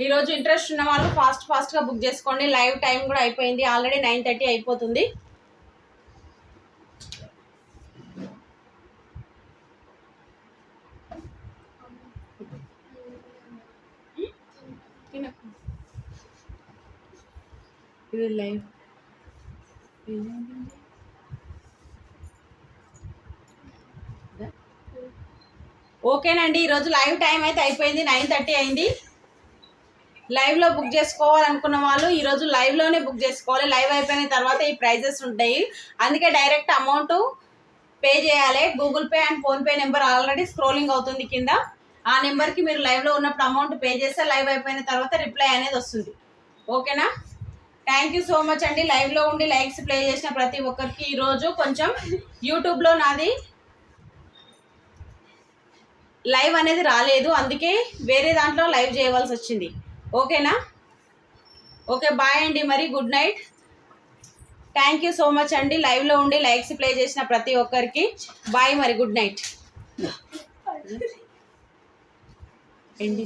ఈరోజు ఇంట్రెస్ట్ ఉన్న వాళ్ళు ఫాస్ట్గా బుక్ చేసుకోండి. లైవ్ టైం కూడా అయిపోయింది, ఆల్రెడీ 9:30 అయిపోతుంది. ఇది లైవ్ ఓకేనండి. ఈరోజు లైవ్ టైం అయితే అయిపోయింది, 9:30 అయింది. లైవ్లో బుక్ చేసుకోవాలనుకున్న వాళ్ళు ఈరోజు లైవ్లోనే బుక్ చేసుకోవాలి. లైవ్ అయిపోయిన తర్వాత ఈ ప్రైజెస్ ఉంటాయి, అందుకే డైరెక్ట్ అమౌంట్ పే చేయాలి. Google pay and PhonePe number already scrolling అవుతుంది కింద. ఆ నెంబర్కి మీరు లైవ్లో ఉన్నప్పుడు అమౌంట్ పే చేస్తే లైవ్ అయిపోయిన తర్వాత రిప్లై అనేది వస్తుంది. ఓకేనా? థ్యాంక్ యూ సో మచ్ అండి. లైవ్లో ఉండి లైక్స్ ప్లే చేసిన ప్రతి ఒక్కరికి. ఈరోజు కొంచెం యూట్యూబ్లో నాది లైవ్ అనేది రాలేదు, అందుకే వేరే దాంట్లో లైవ్ చేయవలసి వచ్చింది. ఓకేనా? ఓకే, బాయ్ అండి. మరి good night. Thank you so much అండి. లైవ్లో ఉండి లైక్స్ ప్లే చేసిన ప్రతి ఒక్కరికి బాయ్, మరి గుడ్ నైట్. ఎండి